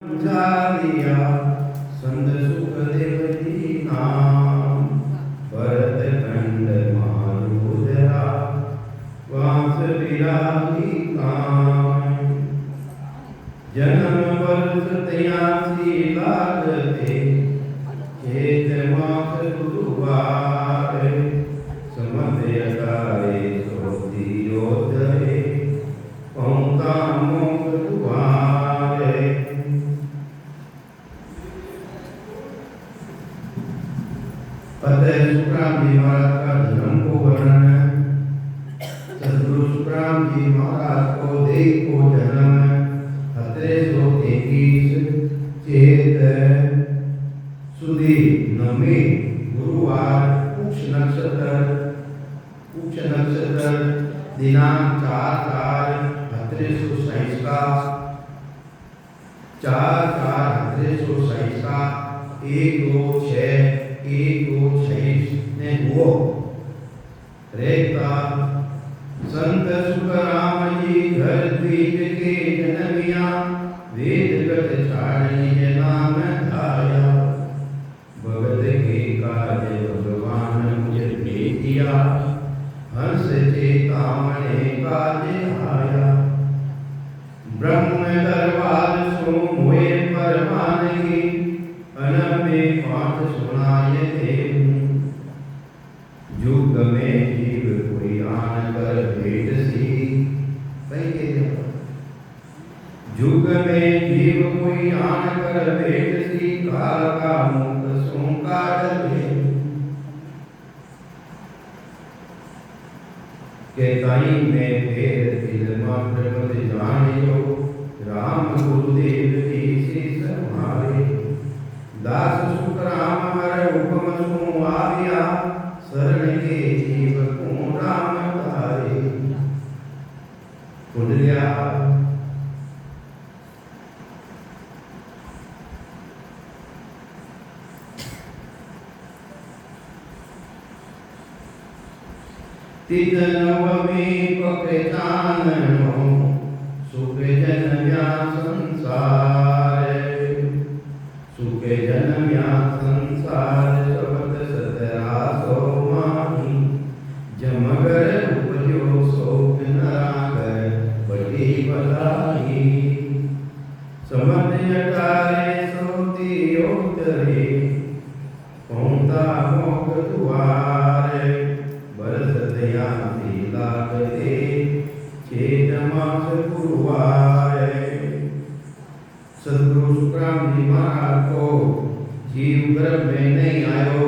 जालिया संत सुखदेव जी नाम भरत खंड मारुदरा वास विरागी काम जन्म वर्ष 83 लागते चेत मास गुरुवार समझ अकारे सोती योधरे पहुंचा मोक्ष दुआरे। अतः सुखराम जी महाराज का जन्म को वर्णन है। सदगुरु सुखराम जी महाराज को देव को जन्म 1733 चेत सुदी नवी गुरुवार पुष नक्षत्र दिनांक 4/4/1726 का 4/4/1726 का 1-2-6 ने हुआ। रेखा संत सुखराम जी घर द्वीज के जन्मिया वेद गत छाड़नी नाम धाया भगत के कार्य भगवान मुझे भेजिया हंस चेतामणे काज आया ब्रह्म दरबार सो मोए परमान की अनबे पाठ सुनाए देव युग में जीव कोई आन कर भेट सी युग में जीव कोई आन कर भेट सी काल का मुख सोंकार के ताई में भेद फिल्मा प्रमद जानियो राम गुरुदेव जी से समारे दास सुखराम हर हुक्म सो आविया शरण के जीव को राम तारे कुंडलिया तित नवमी पकड़ानो सुख जन्म्या संसार सुखे जन्म्या संसार शब्द सतरासो माही जमगर उपजो शोक नरागर बड़ी बलाई समझ अटारे सोती योतरे पहुंचा मोक दुआरे बरस दया लागते चेत मास गुरुवार। सदगुरु सुखराम जी महाराज को जीव गर्भ में नहीं आयो।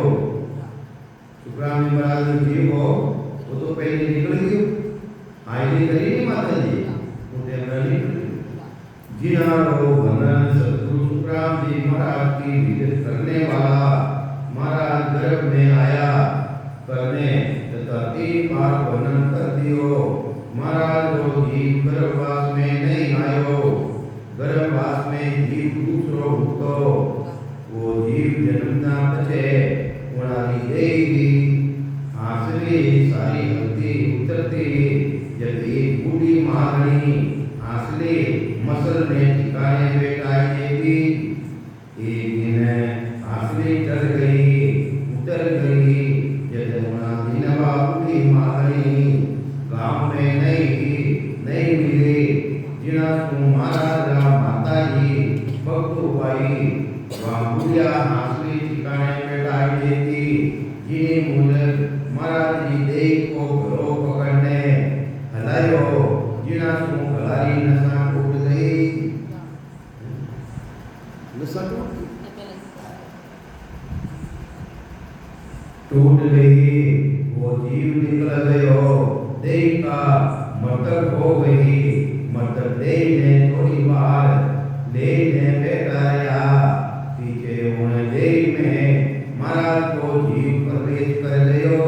सुखराम जी महाराज जीव हो वो तो पहले निकल गयो आईली करी नहीं माता जी उन्हें नहीं जिनारो भनन सदगुरु सुखराम जी महाराज की विजय करने वाला महाराज गर्भ में आया करने तथा 3 बार वर्णन कर दियो। महाराज जो जीव गर्भवास में नहीं आयो गर्भवास में जीव दूसरो हुतो वो जीव जन्मना पछे उणारी देगी आसरी सारी हल्दी उतरती जब एक बूढ़ी मारनी आसली मसल में ठिकाने बैठाई देगी। एक दिन आसली चढ़ गई उतर गई जब उना बूढ़ी मारनी गांव में नहीं मिले जिना महाराज माता जी भक्त भाई वहाँ बुढ़िया हासली ठिकाने बैठाई देती जिन्हें मूलक महाराज जी देख को घरों पकड़ने हलायो जिना खलारी नशा टूट गई टूट गई वो जीव निकल गयो देह का मटर हो गई मटर देह ने थोड़ी बार लेने बैठाया पीछे उन देह में महाराज को जीव प्रवेश कर गयो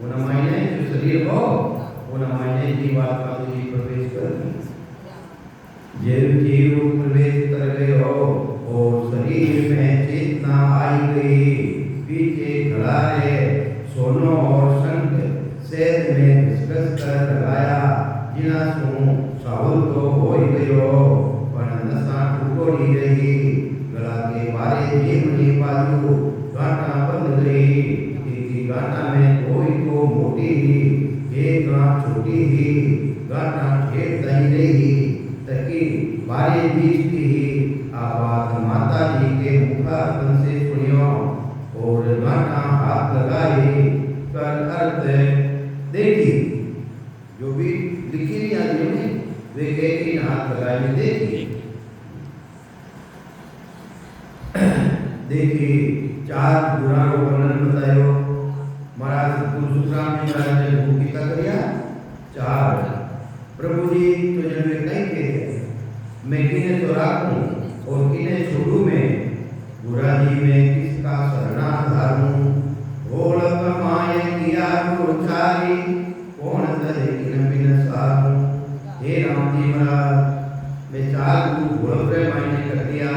उन महीने जो शरीर हो उन महीने जीवात्मा को जीव प्रवेश कर जीव प्रवेश कर गयो और शरीर में चेतना आई गई पीछे खड़ा है सोनो और शंख सेद में घिसघस कर लगाया जिना साहुल तो हो गयो पण नशा मनकोड़ी रही गला के बारे जेमनी बाजू गांठा बंद रही एक गांठा में कोई तो मोटी ही एक गांठ छोटी ही गांठा ढेर दही रही तकी बारे बीच की ही आवाज माता जी के मुखारबंद से सुनियो और गांठा हाथ लगाए कर अर्थ देखी जो भी लिखी नहीं आदमी ने वे कहती हाथ लगाए देखी देखिए चार गुणाओं का वर्णन बतायो महाराज तुलसीराम जी महाराज ने भूमिका करिया चार प्रभु जी तो जब मैं कहीं के मैं किने तो राखूं और किने छोड़ू में बुरा जी में किसका शरणाधार हूँ भोल कमाए किया गुरुचारी कौन तरे किन बिन सारू हे राम जी महाराज मैं चार गुरु भोल प्रेमाने कर दिया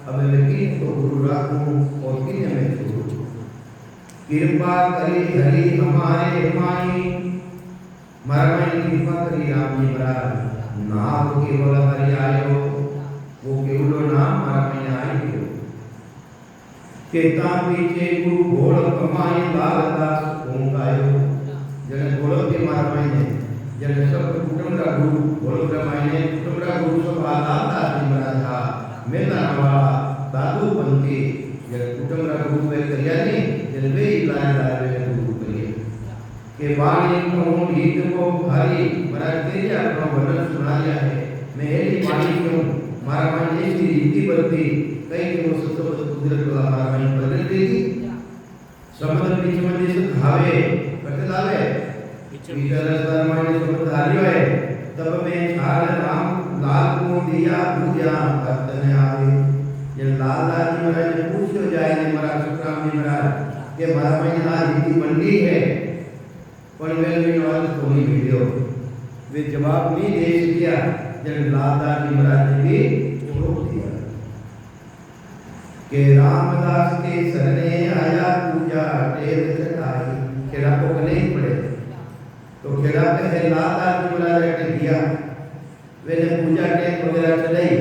अब मैं किन तो गुरु राखूं और किन में छोड़ू कृपा करी हरि हमारे माई मरमई कृपा करी राम जी महाराज नाम केवल हरि आयो वो केवलो नाम मरमई आयो केता पीछे गुरु भोल कमाई लालदास ओंकायो जने भोल के मरमई ने जने सब कुटुंब का गुरु भोल कमाई ने कुटुंब का गुरु सब लालदास जी महाराज था मेरा वाला दादू पंथी जने कुटुंब का गुरु वे करिया नहीं जने वे लाए लाए गुरु करिए के वाणी को गीत को भारी महाराज तेरे अपना वर्णन सुना दिया है मैं यही वाणी क्यों मारा माने की रीति बदली कई के वो सत्य कुदरत वाला मारा माने बदल देगी समुद्र बीच में जैसे धावे कटे धावे इधर रसदार माने समुद्र धारियो है तब मैं छाल राम लाल को दिया पूजा करतने आवे ये लाल लाल जी महाराज ने पूछो जाए ने महाराज सुखराम जी महाराज के मारा माने आ रीति मंडी है पर वे वाले सोनी वीडियो वे जवाब नहीं दे दिया जब लालदास जी महाराज ने भी रोक दिया के रामदास के शरणे आया पूजा टेल चढ़ाई खेड़ा को नहीं पड़े तो खेड़ा पे लालदास जी महाराज ने दिया वे ने पूजा टेल वगैरह चढ़ाई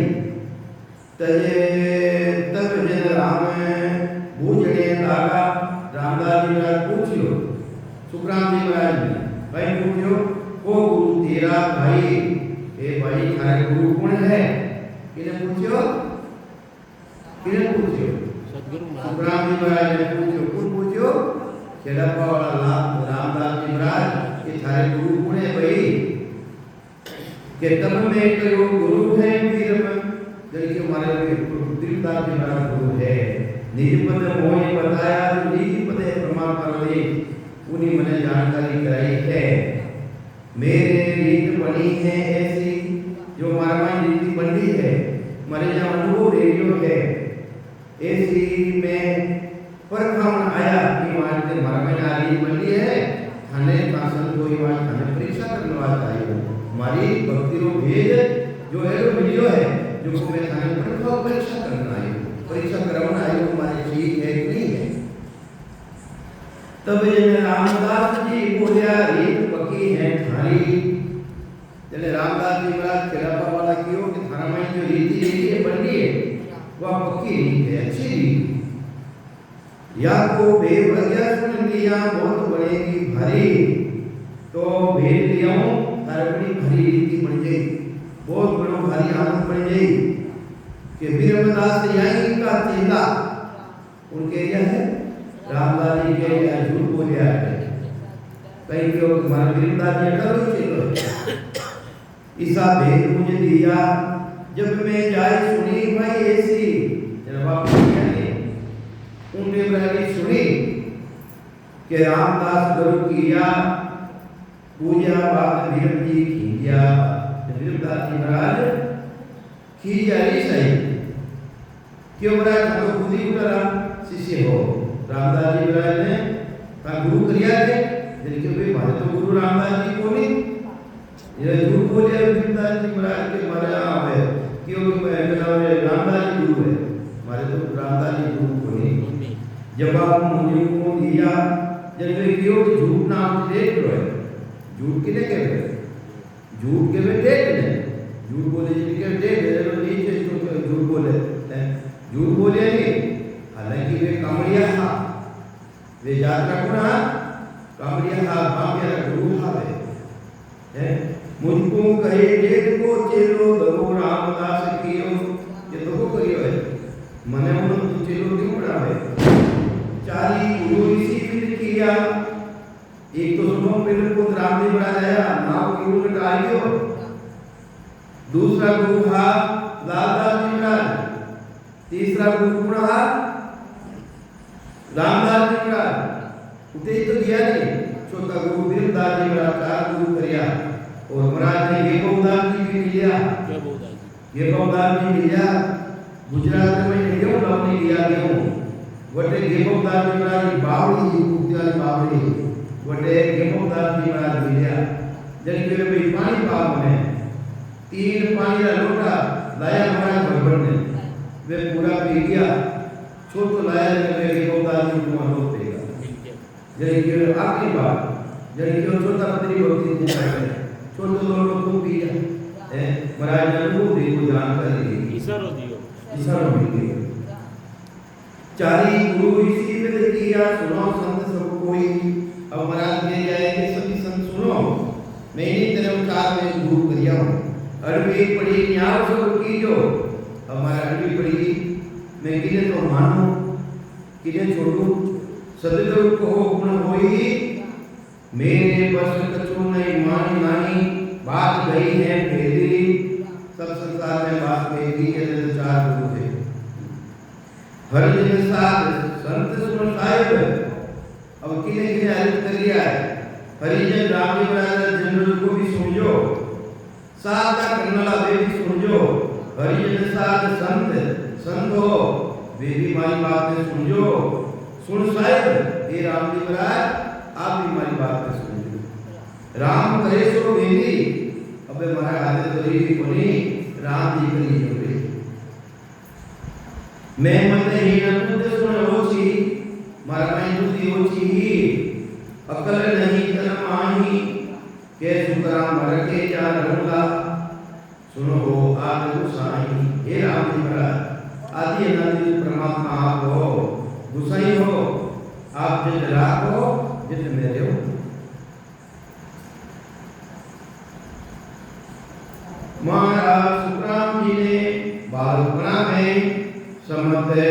तब जन राम बूझने लगा रामदास जी महाराज पूछियो सुखराम जी महाराज ने भाई पूछो वो गुरु तेरा भाई ए भाई थारे गुरु कौन है किने पूछो सतगुरु सुखराम जी महाराज ने पूछो कौन पूछो खेड़प्पा वाला रामदास जी महाराज के थारे गुरु कौन है भाई के तब में करो गुरु है वीर जल के हमारे दिलदास जी महाराज गुरु है निज पद मोहि बताया जो निज पद प्रमाण कर दे उन्हीं मैंने जानकारी कराई है मेरे रीत बनी है ऐसी जो हमारा रीति बनी है हमारे यहाँ अनुभव रेडियो है ऐसी में परखावन आया कि मान के हमारा रीत बनी है थाने शासन कोई बात थाने परीक्षा करने वाला चाहिए हमारी भक्ति रो भेद जो है वो वीडियो है जो मैं थाने परीक्षा करना है परीक्षा कराना है हमारे ठीक है कि नहीं है तब ये रामदास जी बोलिया रीत पकी है थारी जले रामदास जी महाराज खेड़प्पा वाला क्यों कि थारा में जो रीति है बनी है वह पक्की रीत है अच्छी रीत या को भेद लगिया सुन लिया बहुत बनेगी भारी तो भेद लिया तारे बड़ी भारी रीति बन गई बहुत बड़ो भारी आनंद बन गई कि वीरमदास यहीं का चेला उनके यह है रामदास जी के या झूठ बोलिया है कहीं के हमारे वीरमदास जी करो चलो ईसा भेद मुझे दिया जब मैं जाए सुनी भाई ऐसी जवाब ने उनने बहरी सुनी कि रामदास गुरु किया पूजा बात वीरम जी किया वीरमदास जी महाराज किया ही सही क्यों महाराज तो खुद ही उतरा शिष्य हो रामदास जी महाराज ने का गुरु करिया थे जिनके भी मारे तो गुरु रामदास जी को नहीं ये झूठ बोले वीरमदास जी महाराज के मारे आवे क्यों मैं रामदास जी गुरु है मारे तो रामदास जी गुरु को नहीं जवाब मुझे को दिया जब वे क्यों झूठ नाम देख रहे झूठ किने कहते झूठ के में देख ने झूठ बोले जिनके देख नीचे तो झूठ बोले गुरु घटाइयो। दूसरा गुरु हा लालदास जी महाराज, तीसरा गुरु कौन हा रामदास जी महाराज। उठे तो गया नहीं, चौथा गुरु वीरदास जी महाराज, चार गुरु करिया। और महाराज ने ये बहुदास जी भी मिलिया, ये बहुदास जी मिलिया गुजरात में नहीं हूँ अपने लिया गया हूँ वटे गेमोदास जी महाराज बावड़ी कुत्याली बावड़ी वटे गेमोदास जी महाराज मिलिया। जब फिर भी पानी पाप में 3 पानी का लोटा लाया महाराज भगवान ने, वे पूरा पी गया। छोटो लाया जब गेमोदास जी को अनुभव देगा। जब फिर आखिरी बार जब फिर छोटा पत्री भक्ति ने छोटो लोटो को पी गया महाराज ने को देखो जानकारी इशारो दियो, इशारो मिल गया। चारी गुरु इसी में किया, सुनो संत सब कोई। अब महाराज ये जाएंगे सभी संत सुनो, मैं इन्हीं तरह चार में गुरु करिया हूँ। अरबी पढ़ी न्याय सब की जो हमारा अरबी पढ़ी मैं किने तो मानूं किने छोड़ूं, सदगुरु को गुण होई मेरे बस कछु नहीं मानी नानी। बात गई है फेरी, सब संसार में बात फेरी के चार गुरु थे। हर दिन साथ संत सुन साहिब। अब किने किने अर्थ कर लिया है। हरिजन राम जी महाराज जनरल को भी समझो, साथ का करनाला वे भी समझो। हरिजन साथ संत हो, वे भी हमारी बात में समझो। सुन साहिब ये राम जी महाराज आप भी हमारी बात में समझो। राम करे सो बेली, अबे महाराज आदे तो ये कोनी राम जी करी जो मैं मत ही न तुझे सुन होची मारा मैं तुझी होची ही अकल नहीं तन माही के सुतरा मर के जा रहूंगा। सुनो हो आज गुसाई हे राम जी महाराज आदि अनादि परमात्मा आप हो, गुसाई हो आप जित राखो जित मेरे हो। महाराज सुखराम जी ने बालपना में समते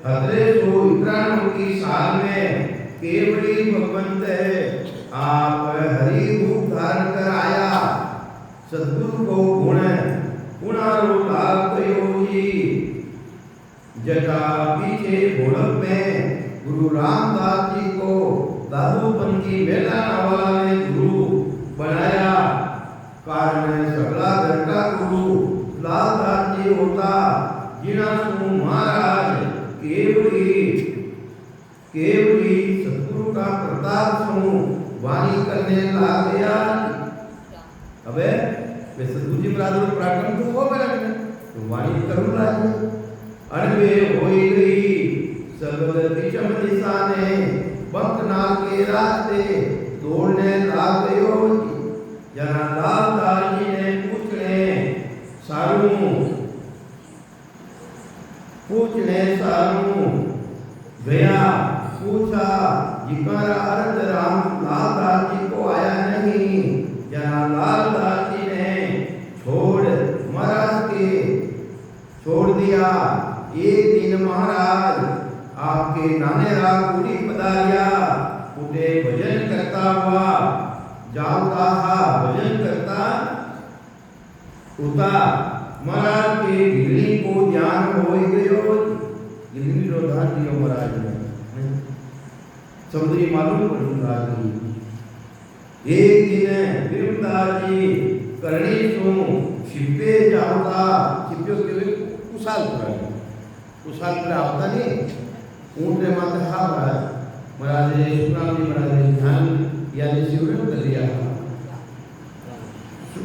1891 की साल में केवड़ी भगवंत आप हरि रूप धारण कर आया। सद्गुरु को गुणारो लाभ योगी जटा पीछे भोलक में गुरु रामदास जी को दादूपंथी मेला वाला ने गुरु बनाया। कारण सगला घंटा गुरु लालदास जी होता, जिना सु महाराज केवली सतगुरु का प्रताप सु वाणी करने लग गया। अबे वे सतगुरु जी महाराज प्रार्थना तो हो गया तो वाणी करूं लागे। अनबे होई गई सबद विचम दिशा ने बंकनाल के रास्ते दौड़ने लग गयो। जना लालदास जी ने पूछने सारू गया, पूछा जिकर अर्थ राम लालदास जी को आया नहीं। जना लालदास जी ने महाराज के छोड़ दिया। एक दिन महाराज आपके नाने रागुड़ी पधारिया, उठे भजन करता हुआ जाता भजन करता उता महाराज के गिरनी को ज्ञान हो गयो। गिरनी रो धान दियो महाराज ने समुद्री मालूम पड़ू महाराज जी। एक दिन वीरदास जी करणी सो छिपे जाता, छिपे के कुशाल पर आता नहीं ऊंट रे माथे हा महाराज ने सुखराम जी महाराज ने ध्यान यानी शिविर कर दिया।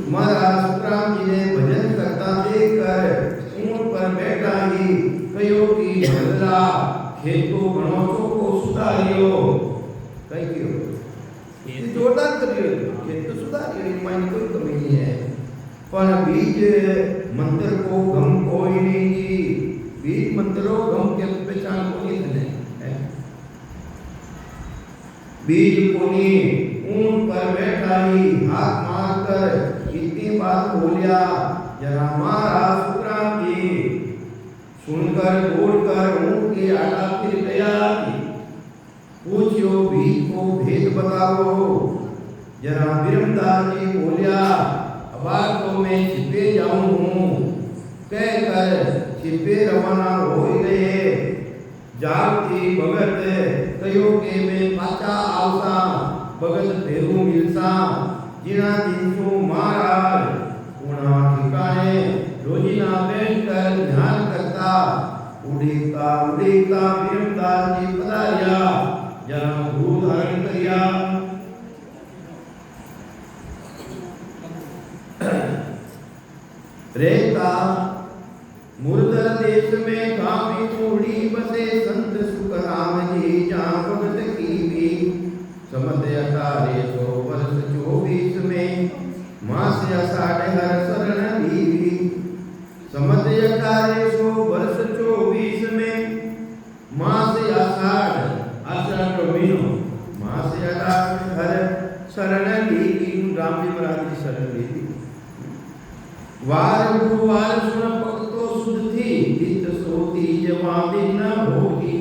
महाराज सुखराम जी ने भजन करता देखकर ऊंट पर बैठा ही कयो की बदला खेतो गणों को सुधारियो। कई क्यों ये जोरदार करियो खेत तो सुधारियो, इनमें कोई कमी नहीं है। पर बीज मंत्र को गम कोई नहीं जी, बीज मंत्रों गम के पहचान कोई नहीं है। बीज कोनी ऊंट पर बैठा ही हाथ मारकर इतनी बात बोलिया। जरा महाराज सुखराम जी सुनकर दौड़कर ऊंट के आटा फिर गया। पूछो बीज को भेद बताओ। जरा विरमदास जी बोलिया, अब तो मैं छिपे जाऊं हूं, कहकर छिपे रवाना हो गए। जागती भगत कयो के मैं पाचा आवसा, भगत फेरू मिलसा, जिना दिनसु महाराज पुणा ठिकाने रोजीना बैठकर ध्यान करता। उड़ीता उड़ीता विरमदास जी पधारिया, जरा गुरु धारण करिया। रेता मुर्दर देश में काफी थोड़ी बसे संत सुखराम जी, जहाँ भगत की भी समझ 1800 वर्ष 24 में मास आषाढ़ हर शरण लीवी। समझ 1800 वर्ष 24 में मास आषाढ़ आषाढ़ महीनो मास हर शरण लीवी। राम जी महाराज की शरण लीवी। वार गुरुवार सुन भक्तो सुध थी, नित सोती जवा दिन न होगी।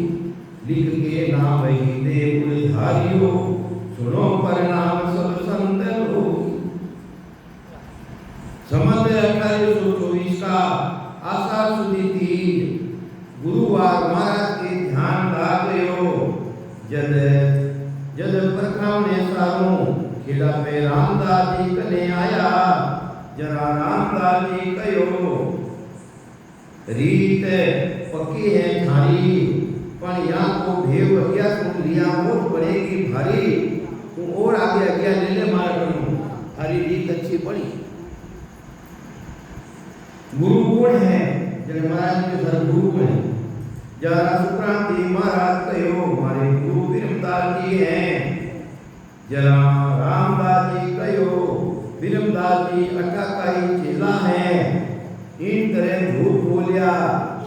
लिख के नाम ही देव धारियो, सुनो परिणाम सब संत होगी। समझ 1824 का आषाढ़ सुदी थी, गुरुवार महाराज के ध्यान ला गयो। जद जद प्रथम ने सारो खेड़ा पे रामदास जी कने आया। जरा रामदास जी कहो, रीत पक्की है थारी, पर यहाँ को भेव गया तुम लिया मोट पड़ेगी भारी। तुम और आगे आगे ले ले मार करूं, थारी रीत अच्छी पड़ी। गुरु गुण है, जब महाराज के सर गुरु गुण है। जरा सुक्रांति महाराज कहो, हमारे गुरु विरमदास जी हैं। जरा रामदास जी कहो, विरमदास जी अटकाई चेला है। इन तरह झूठ बोलिया।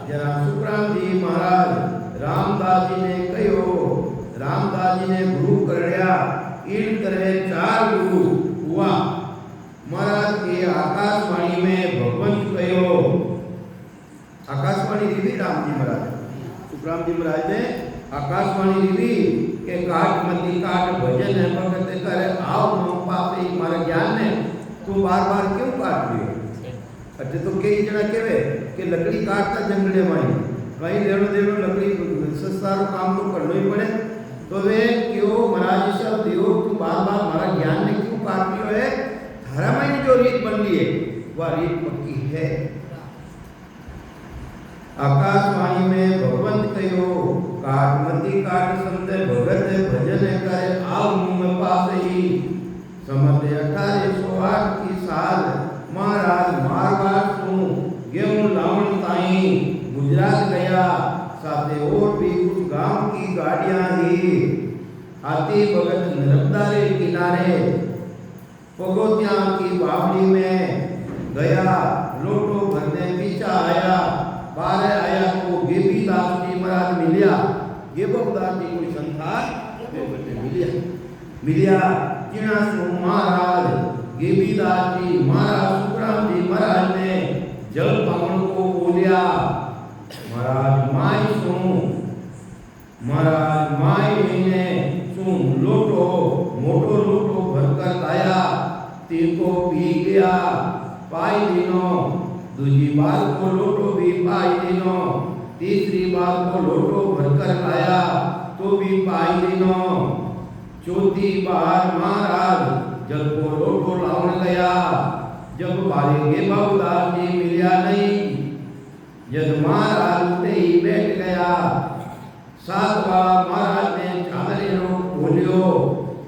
जरा सुक्रांति महाराज रामदास जी ने कहो, रामदास जी ने गुरु कर लिया। इन तरह 4 गुरु हुआ। महाराज के आकाशवाणी में भगवंत कहो, आकाशवाणी रीवी राम जी महाराज, सुखराम जी महाराज ने आकाशवाणी रीवी के काट मती काट भजन है भगत कर आओ हम पापे मारा ज्ञान ने तू बार-बार क्यों काट लियो। अटे तो कई जना कहवे कि लकड़ी काटता जंगले में कहीं लेनो देनो लकड़ी सस्तारो काम तो करना ही पड़े। तो वे क्यों महाराज सब दियो तू बार-बार हमारा ज्ञान ने क्यों काट लियो है। धारा में जो रीत बन ली है वह रीत पक्की है। आकाशवाणी में भगवंत कहो, काटमती काट संत भगत भजन कर आओ मुँह पास ही। समझ 1808 की साल महाराज मारवाड़ तू गेहूं लावण ताई गुजरात गया। साथे और भी कुछ गांव की गाड़ियां ही। आती भगत नर्मदा रे किनारे पगोतिया की बावड़ी में गया। लोटो भरने पीछा आया। बाहर आया तो गेबीदास जी महाराज मिलिया। गेबीदास जी कोई संसार मिलिया। जिना सो महाराज गेबीदास जी महाराज सुखराम जी महाराज ने जल पावन को बोलिया। महाराज माई सुन, महाराज माई ने सुन लोटो मोटो लोटो भरकर लाया। तीको पी गया पाई दिनो। दूसरी बार को लोटो भी पाई दिनो। तीसरी बार को लोटो भरकर लाया तो भी पाई दिनो। चौथी बार महाराज जल को लोटो लावन गया। जब बारेंगे बाबूदास जी मिलिया नहीं। जब महाराज उठे ही बैठ गया। 7 बार महाराज ने चादरे बोलियो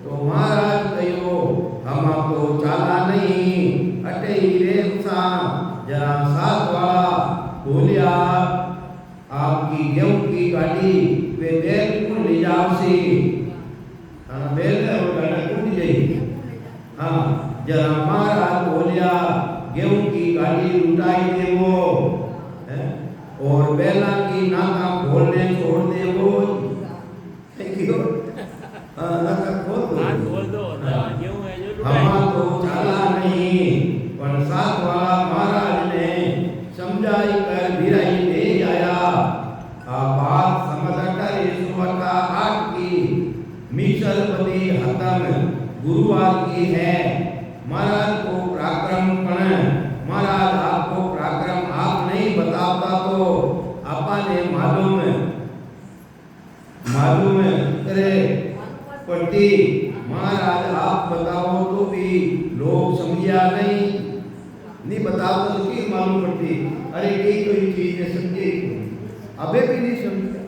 तो महाराज कहो हम आपको चाला नहीं अटे ही रे सा। जरा 7 बार बोलिया आपकी गेहूं की गाड़ी वे बैल को ले जाओ सी। हाँ बैल और गाड़ा टूट गई। हाँ जरा महाराज बोलिया गेहूं की गाड़ी लुटाई देवो और बैला की नाका खोलने छोड़ देवो। क्यों नाका खोल दो गेहूं है जो हम तो चाला नहीं। पर 7 वाला महाराज ने समझाई कर भिराई ले आया। बात समझ 1808 की मिसलपति हतम गुरुवार की है। महाराज आप बताओ तो भी लोग समझिया नहीं बताओ तो की मालूम पड़ती। अरे कई तो ये चीज ने समझे अबे भी नहीं समझे।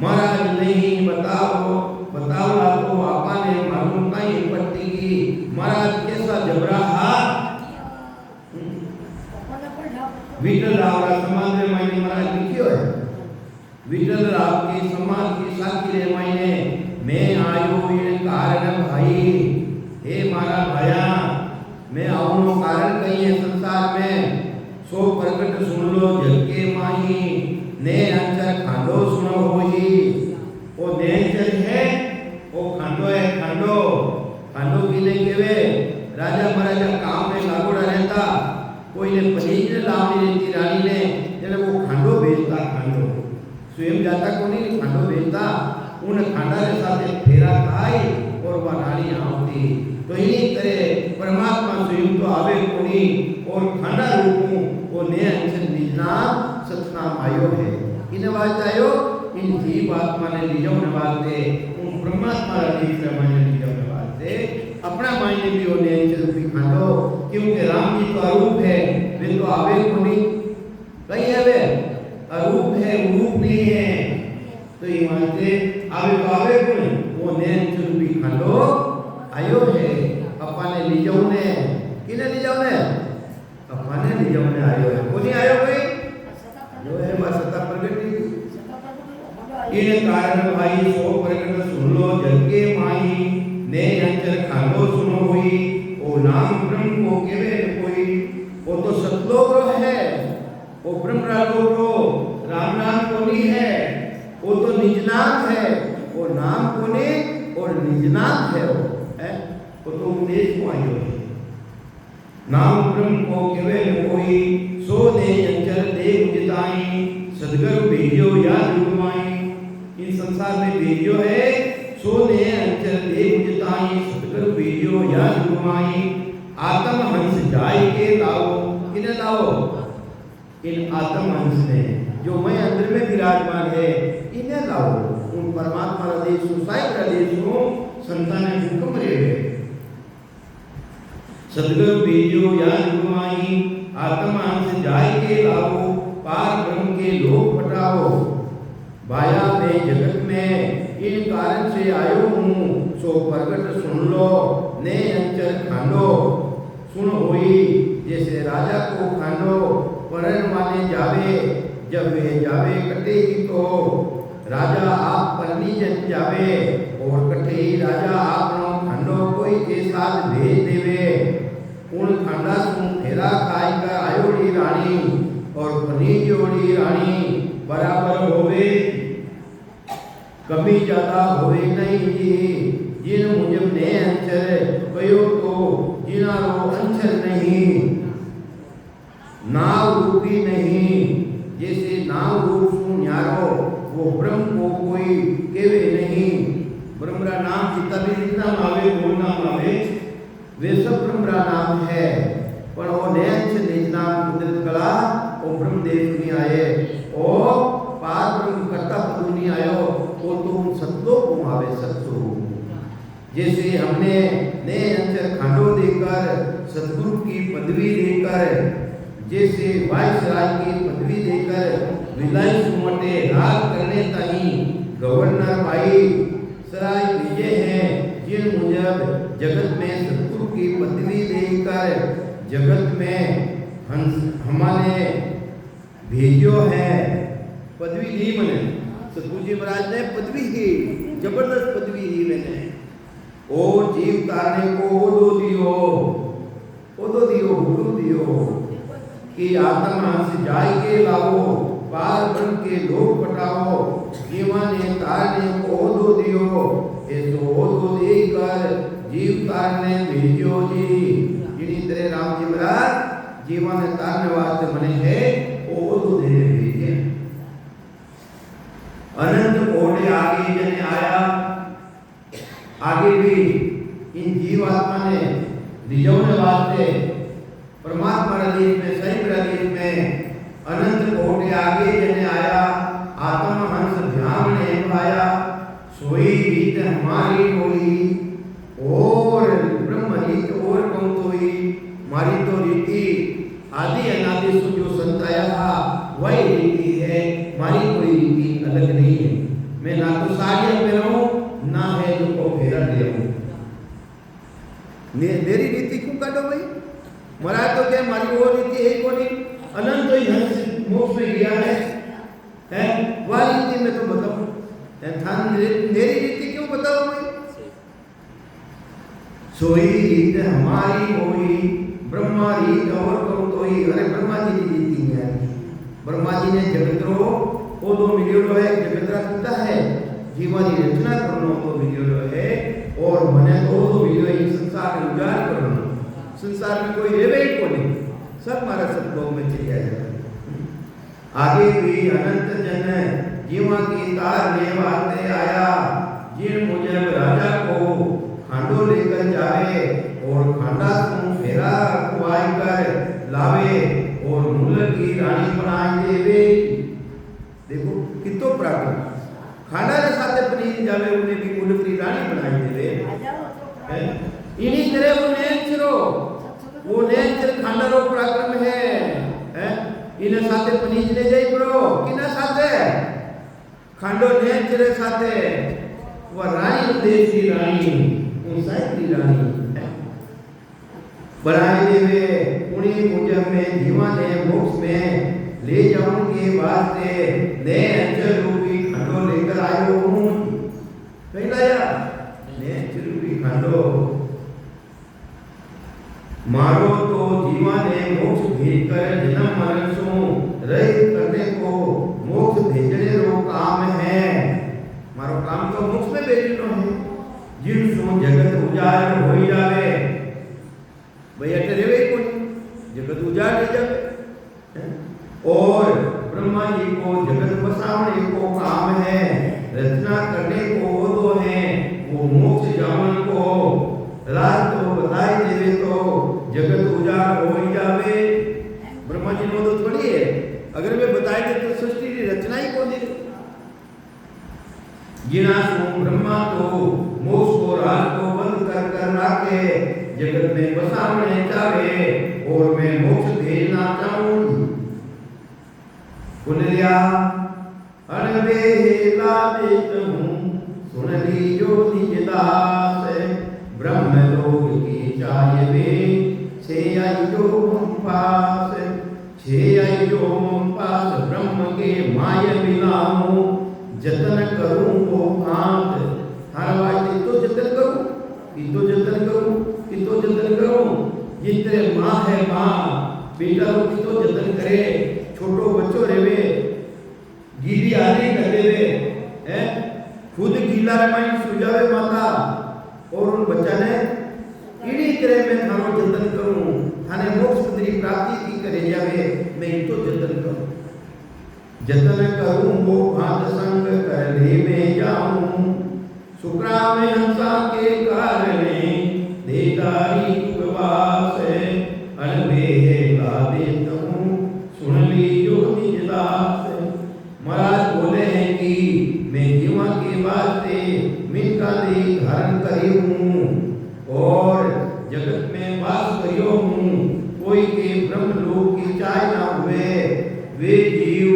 महाराज नहीं बताओ तो आपा ने मालूम नहीं पड़ती की महाराज कैसा जबरा हाथ विठल राव समाज रे मायने महाराज लिखियो है। विठल राव की समाज की साथी रे मायने मैं आयो ये कारण भाई। हे मारा भाया मैं आवनो कारण कही है संसार में सो प्रकट सुन लो जग के माही ने अंचर खांडो सुनो होई। वो ने अंचर है वो खांडो है। खांडो किने केवे राजा महाराजा काम में लागोड़ा रहता कोई ने पनीर ने लावनी रहती रानी ने जने वो खांडो बेचता। खांडो स्वयं जाता को नहीं खांडो बेचता उन खांडा के साथ फेरा खाई और वह रानी आवती। तो इन्हीं तरह परमात्मा स्वयं तो आवे कोनी और खांडा रूप वो ने अंचल निजनाम सतनाम आयो है। इन वास्ते आयो इन जीव आत्मा ने लीजो ने वास्ते उन परमात्मा ने मायने लीजो ने वास्ते अपना मायने भी वो ने अंचल भी खांडो क्योंकि राम जी तो अरूप है वे तो आवे कोनी कहीं है वे अरूप है रूप नहीं है। तो ये मानते आवे तो आवे कोनी वो ने अंचल भी खांडो आयो है। अपा ने लीजो ने किने लीजो ने अपा ने लीजो ने आयो है। कोनी आयो कोई जो है बस सत्ता प्रगति इन कारण भाई सो प्रकट सुन लो जग के माही ने अंचर खांडो सुनो हुई। ओ नाम ब्रह्म को केवे कोई वो तो सतलोक है वो ब्रह्म रालोक राम नाम कोनी है वो तो निजनाम है। वो नाम कोनी और निजनाम है वो तो उपदेश को आयो है। नाम ब्रह्म को केवे कोई सो ने अंचर देव जिताई सदगुरु भेजो या जुगमाई। इन संसार में भेजो है सो ने अंचर देव जिताई सदगुरु भेजो या जुगमाई। आत्म हंस जाय के लाओ किने लाओ इन आत्म हंस ने जो मैं अंदर में विराजमान है इन्हें लाओ। उन परमात्मा का देश सुसाई का देश को संतान ने हुक्म रे सदगुरु भेजो या जुगमाई। आत्म हंस जाय के लाओ पार ब्रह्म के लोक पटाओ। भाया मैं जगत में इन कारण से आयो हूँ सो प्रगट सुन लो ने अंचर खांडो सुन होई। जैसे राजा को खांडो परण माने जावे जब वे जावे कटे ही तो राजा आप परनी जन जावे और कटे ही राजा आपनो खांडो कोई के साथ भेज देवे। उन खांडा सुन फेरा खाई कर आयोड़ी रानी और पनी जोड़ी रानी बराबर होवे कभी ज्यादा होवे नहीं जी। जिन मुझब ने अंचर कयो तो जिनारो अंचर नहीं नाव रूपी नहीं। जैसे नाव रूप सु न्यारो वो ब्रह्म को कोई केवे नहीं। ब्रह्म का नाम जितना भी जितना आवे वो नाम आवे वे सब ब्रह्म का नाम है पर वो नेच निज नाम कुदरत कला वो ब्रह्म देव नहीं आए और पार ब्रह्म करता पद नहीं आयो वो तो उन सतलोक को आवे सत्सु। जैसे हमने ने अंचर खांडो देकर सतगुरु की पदवी देकर जैसे वाइसराय की पदवी देकर विलाय सुमटे राज करने ताई गवर्नर भाई सराय विजय हैं जिन मुजब जगत में सतगुरु की पदवी देकर जगत में हमारे भेजो है। पदवी ली मने सतगुरु जी महाराज ने पदवी की जबरदस्त पदवी ली मैंने और जीव तारने को ओदो दियो कि आत्मा से जाय के लाओ पार ब्रह्म के लोक पटाओ। जीवाने तारने को ओदो दियो ऐसो ओदो देकर जीव तारने भेजो जी। जिनी तरह राम जी महाराज जीवाने तारने वास्ते मने है ओदो देने भेजे। अनंत कोड़े आगे जने आया आगे भी इन जीव आत्मा ने रिजवने वास्ते परमात्मा देश में सही देश में अनंत कोटि आगे जने आया आत्मा हंस ध्यान ने पाया सोई बीत हमारी होई और ब्रह्म रीत और कौन तो ही मारी तो रीति आदि अनादि से जो संताया था वही रीति है, मारी कोई रीति अलग नहीं है। मैं ना तो साड़ियाँ पहनाऊं ना है जो को फेरा दे मेरी रीति क्यों काटो भाई? मरा तो क्या मारी वो रीति है कोनी अनंत तो ही मोक्ष में गया है वह रीति में तो बताऊं मेरी रीति क्यों बताओ भाई? सोई रीत हमारी होई ब्रह्मा रीत और कौन तो ही। अरे ब्रह्मा जी की रीति है, ब्रह्मा जी ने जगत रो वो दो मिलियो है जगत रखता है जीवानी रचना करनो तो मिलियो है और मने तो दो मिलियो ही संसार में उजाड़ करनो। संसार में कोई रेवे ही को नहीं, सब मारा सब लोग में चले जाए। आगे भी अनंत जन जीवा की तार ने वास्ते आया जिन मुझे राजा को खांडो लेकर जावे और खांडा को फेरा खुआई कर लावे और मूल की रानी बनाए देवे। देखो कितो प्राकृत खांडा के साथ पनीर जावे उन्हें भी मूल की रानी बनाई देवे। इन्हीं तरह वो नेचर खांडा रो पराक्रम है इन्हें साथे पनीर ले जाई प्रो किना साथे खांडो नेचर साथे वो रानी देश की रानी साइड रानी बनाए देवे पुणी मुझे में जीवन है मोक्ष में ले जाऊंगे वास्ते ने अंचल रूपी खंडो लेकर आयो हूं। कहीं लाया ने अंचल रूपी खंडो मारो तो जीवन है मोक्ष भेज कर जन्म मरण सो रहित करने को मोक्ष भेजने रो काम है। मारो काम तो मोक्ष में भेजनो है जिन सो जगत उजाड़ हो जावे भैया टेरे कोई जगत उजाड़ ले जावे और ब्रह्मा जी को जगत बसावने को काम है रचना करने को वो है वो मोक्ष जावन को राज तो बताई देवे तो जगत उजाड़ हो ही जावे। ब्रह्मा जी ने तो थोड़ी है अगर वे बताए दे तो सृष्टि की रचना ही कौन दी जिना सो ब्रह्मा तो मोक्ष को राज को बंद कर रखे जगत में बसावने चाहे और मैं मोक्ष भेजना चाहूं। पुनरिया अनबेला देत हूं सुन लीजो निज दास ब्रह्म लोक की चाहिए छे आयो पास ब्रह्म के माय मिलाऊं जतन करूं वो भांत हर वास्ते तो जतन करूं कितो जतन करूं कितो जतन करूं जितने माँ है माँ बेटा को कितो जतन करे छोटो बच्चो रेवे गीली आदि कर देवे हैं खुद गीला रमाई सुजावे माता और उन बच्चा ने इन्हीं तरह में थानो जतन करूं थाने मोक्ष पत्री प्राप्ति की करे जावे मैं तो जतन करूं जतन करूं वो भात संग कर ले में जाऊं शुक्रा में हंसा के कारणे देतारी उपवास अनबेला देता हूं सुन लीजो निज दास। महाराज बोले हैं कि मैं जीवा के वास्ते मिनका दे धारण करी हूं और जगत में वास करियो हूं कोई के ब्रह्म लोक की चाह ना हुए वे जीव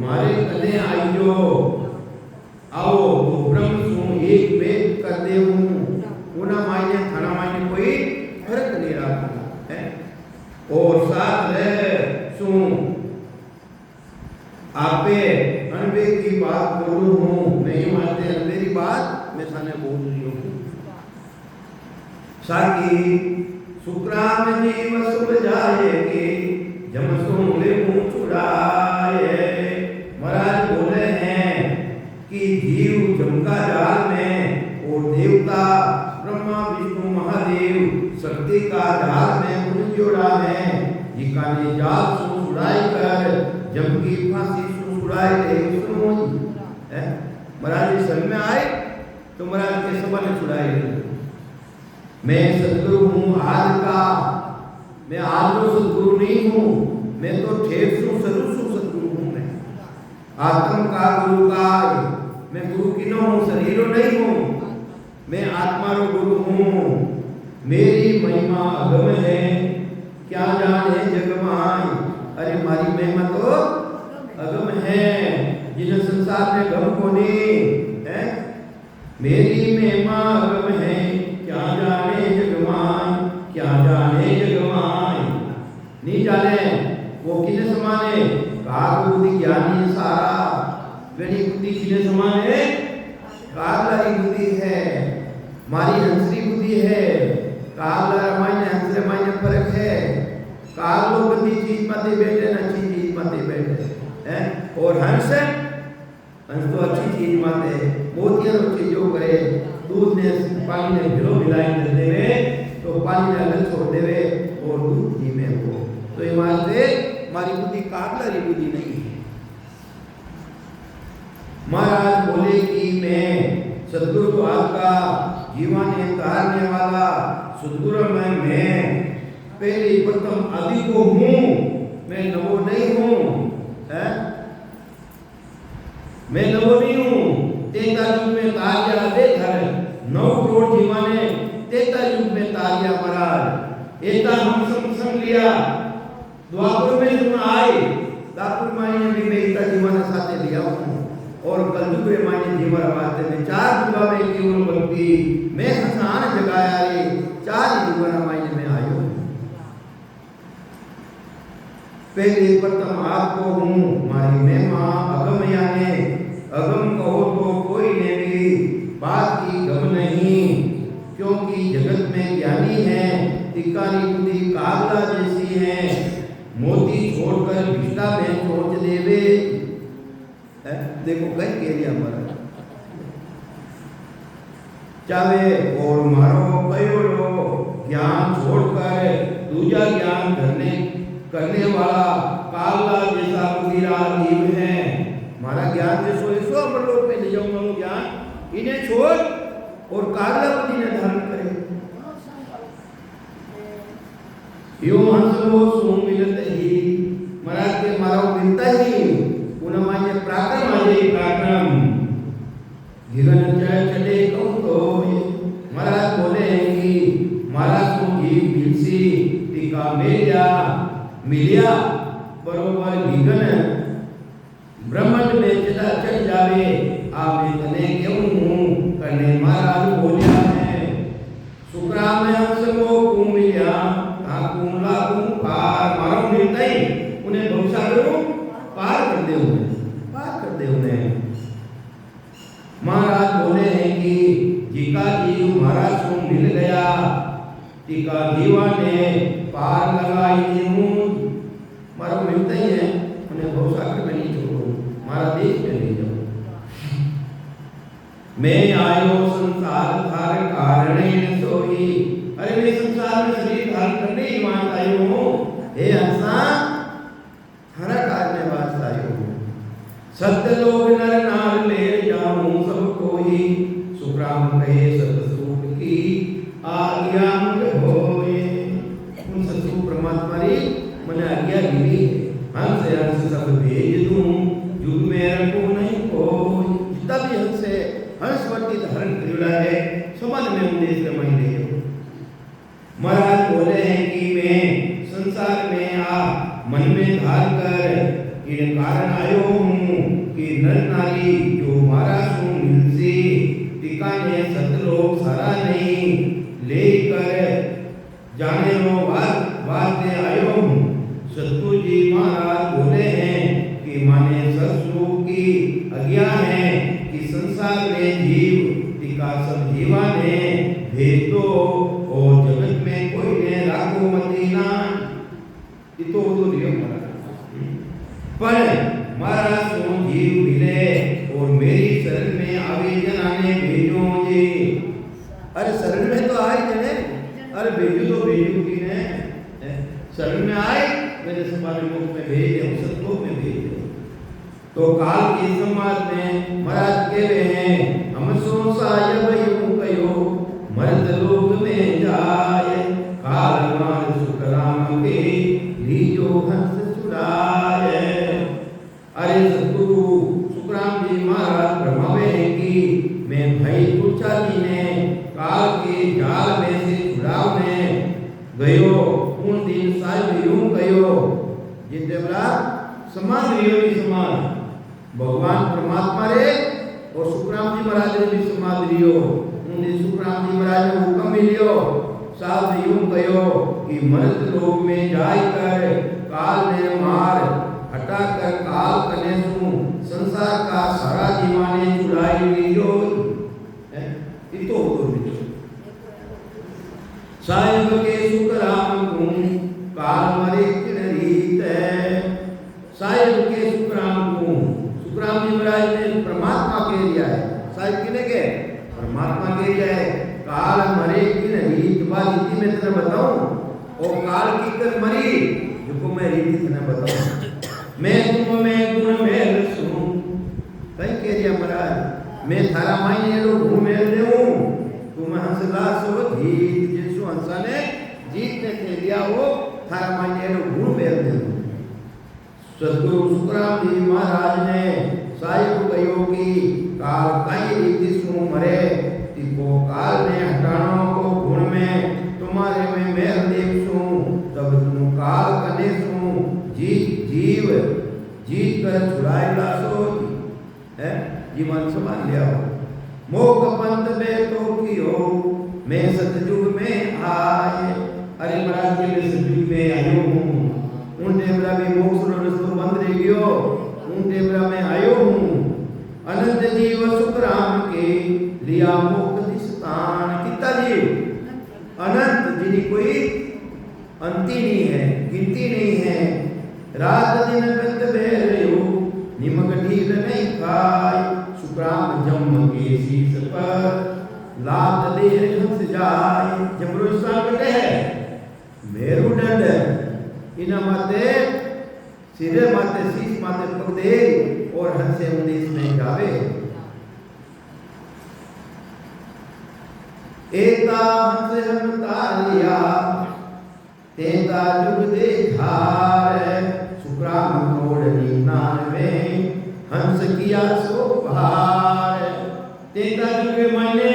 मारे कने आइयो आओ तो ब्रह्म सु एक वेद कर दे हूं उना मायने थाना मायने कोई फर्क नहीं रहा है और साथ रह सु आपे अनबे की बात बोलूं हूं नहीं मानते मेरी बात मैं थाने बोल रही हूं। साकी शुक्राम जीव सुख जाए के जम सुन ले मुंह छुड़ाए। महाराज बोले हैं कि जीव जमका जाल में और देवता ब्रह्मा विष्णु महादेव शक्ति का जाल में उड़ जोड़ा है ये काने जाल सु छुड़ाई कर जम की फांसी सु छुड़ाई ले सुनो है। महाराज सर में आए तो महाराज के सबने छुड़ाई मैं सदगुरु हूँ आज का मैं आज तो सदगुरु नहीं हूँ मैं तो ठेठ सु सदगुरु हूँ मैं आत्म का गुरु का मैं गुरु किनो हूँ शरीरों नहीं हूँ मैं आत्मा रो गुरु हूँ, मेरी महिमा अगम है, क्या जाने जग माई। अरे मारी महिमा तो अगम है, जिन संसार में गम को नहीं है। मेरी महिमा अगम है, क्या जाने जग माई, क्या जाने जग माई। नहीं जाने वो किने समाने, काग बुद्धि ज्ञानी सारा। गणी बुद्धि किने समाने, कागलारी बुद्धि है, मारी हंसरी बुद्धि है। कागला मायने हंसरे मायने फर्क है। काग लोग बंदी चीज मते बैठे, अच्छी चीज मते बैठे हैं। और हंस तो अच्छी चीज माते, मोतिया रो चीजों करे। दूध ने पानी ने भिलो मिलाई कर देवे, तो पानी ने अलग छोड़ देवे और दूध घी में वो। तो ये मानते मारी बुद्धि कागलारी बुद्धि नहीं है। महाराज बोले कि मैं सदगुरु आपका जीवन तारने वाला सदगुरु मैं पहले प्रथम आदि को हूँ, मैं नवो नहीं हूँ, मैं नवो नहीं हूँ। तेता युग में तारिया देख है, 9 करोड़ जीवाने तेता युग में तारिया महाराज। एता हम संग लिया, द्वापर में तुम आए, द्वापर मायने भी मैं इतना जीवाने साथे लिया हूँ। और कलयुग रे मायने जीवन वास्ते में 4 युगा में केवल भक्ति मैं हसान जगाया रे, 4 युगा मायने में आयो। पहले प्रथम आपको हूँ, मारी महिमा अगम याने, अगम कहो तो कोई नहीं, बात की गम नहीं। क्योंकि जगत में ज्ञानी है, तिकारी बुद्धि कागला जैसी है। मोती छोड़कर विष्टा में सोच देवे। देखो कई कह दिया हमारा, चाहे और मारो कयो लो, ज्ञान छोड़कर दूजा ज्ञान करने वाला कागला जैसा बुद्धिरा जीव है। हमारा ज्ञान जैसो ऐसो अमर लोक में ले जाऊंगा वो ज्ञान, इन्हें छोड़ और कागला बुद्धि ने धारण करे। यो हंस वो सो मिलत ही, महाराज के मारो मिलता ही उन्हें माने पराक्रम आजे पराक्रम। जीवन चले कहूँ तो महाराज बोले हैं कि महाराज को जीव मिलसी टीका मिलिया बरोबर विघन ब्रह्मांड में चला चल जावे। आप इतने क्यों करने महाराज बोलिया है, शुक्रा में हंस को मिलिया कुमला पार मारो मिलता ही उन्हें बहुसागरों पार कर दे उन्हें। महाराज बोले हैं कि जिका जीव महाराज को मिल गया, टीका जीवा ने पार लगाई हूँ। मारो मिलता ही है, उन्हें बहुसागर में नहीं छोड़ो, हमारा देश में ले जाओ। मैं आयो संसार धार कारण सोई। अरे मैं संसार में शरीर धारण करने ही मान आयो हूँ। हे हंसा हरा कारण वास्ते आयो हूँ। सत्य लोग नर नार ले जाऊं सब कोई, सुखराम कहे सतसुख की आज्ञा मुझे होए। उन सतसुख परमात्मा ने मने आज्ञा दी है, हंस हंस सब भेज दूं, युग में रखो नहीं कोई। जितना भी हंसवती धारण करेला है, समाज में उद्देश्य में ले जाओ। महाराज बोले हैं कि मैं संसार में मन में धार कर इन कारण आयो हूँ कि नर नारी जो मारा सो मिलसे टीका ने सतलोक सारा नहीं लेकर जाने रो बात ने आयो हूँ। सतगुरु जी महाराज बोले हैं कि माने सत्सुख की आज्ञा है कि संसार में जीव टीका सब जीवा ने भेज दो और जगत में कोई ने राखो मदीना। ये तो नियम पर महाराज को जीव मिले और मेरी शरण में आवे जनाने भेजो जी। अरे शरण में तो आए जने, अरे भेजो तो भेजो की ने शरण में आए, मेरे समाज लोक में भेज दे, सतलोक में भेज दे। तो काल के समाज में महाराज कह रहे हैं, हम सो साय भयु कयो मर्द लोक में जाए। काल मार सुखराम के लीजो हंस छुड़ाए। अरे सतगुरु सुखराम जी महाराज फरमावे हैं कि मैं भाई कुर्चा जी ने समाज रियो की समाज भगवान परमात्मा रे और सुखराम जी महाराज ने भी समाज रियो उन्हें सुखराम जी महाराज ने हुक्म मिलियो साथ यूं कहो कि मर्द लोग में जाकर काल ने मार हटा कर काल कने सु संसार का सारा जीवाने चुराई लियो इतो तो साहिब के सुखराम को काल मरे किन रीत साहिब के सुखराम को सुखराम जी महाराज ने परमात्मा के लिया है साहिब किने के परमात्मा के लिया है काल मरे किन रीत बात रीति में तेरे बताऊं और काल की कर मरी जो मैं रीति तेरे बताऊं मैं तुम में गुण मेल सुनूं कहीं कह दिया महाराज मैं थारा मायने लो गुण मेल देऊं तुम हंसला सो जीत जिसु हंसा ने जीतने के लिया वो थारा मायने लो गुण मेल देऊं सदगुरु सुखराम जी महाराज ने साहिब कहो कि काल कई रीति सु मरे तिको काल ने हटानो को गुण में तुम्हारे में मेल देखूं तब तुम काल कने सु जीव जीत कर छुड़ाए लासो है जीवन संभाल लिया मोक पंथ में तो कियो मैं सतयुग में आए अरे महाराज के मैं सतयुग में आयो हूँ उन टेबरा में मोक्ष रस्तो बंद रह गयो उन टेबरा में आयो हूँ अनंत जीव सुखराम के लिया मुक्त स्थान कितना जीव अनंत जिन्हें कोई अंति नहीं है गिनती नहीं है रात दिन गंध बेरियो निमक ढील नहीं खाए सुखराम जम के शीश पर लात देर हंस जाए जमरो सांगटे है मेरुदंड इन माते सिरे माते शीश माते पग दे और हंसे उन्नीस में गावे एता हंस हम तारिया तेता जुग दे धार सुखराम नोड़नी नानवे हंस किया सो भार तेता जुगे मायने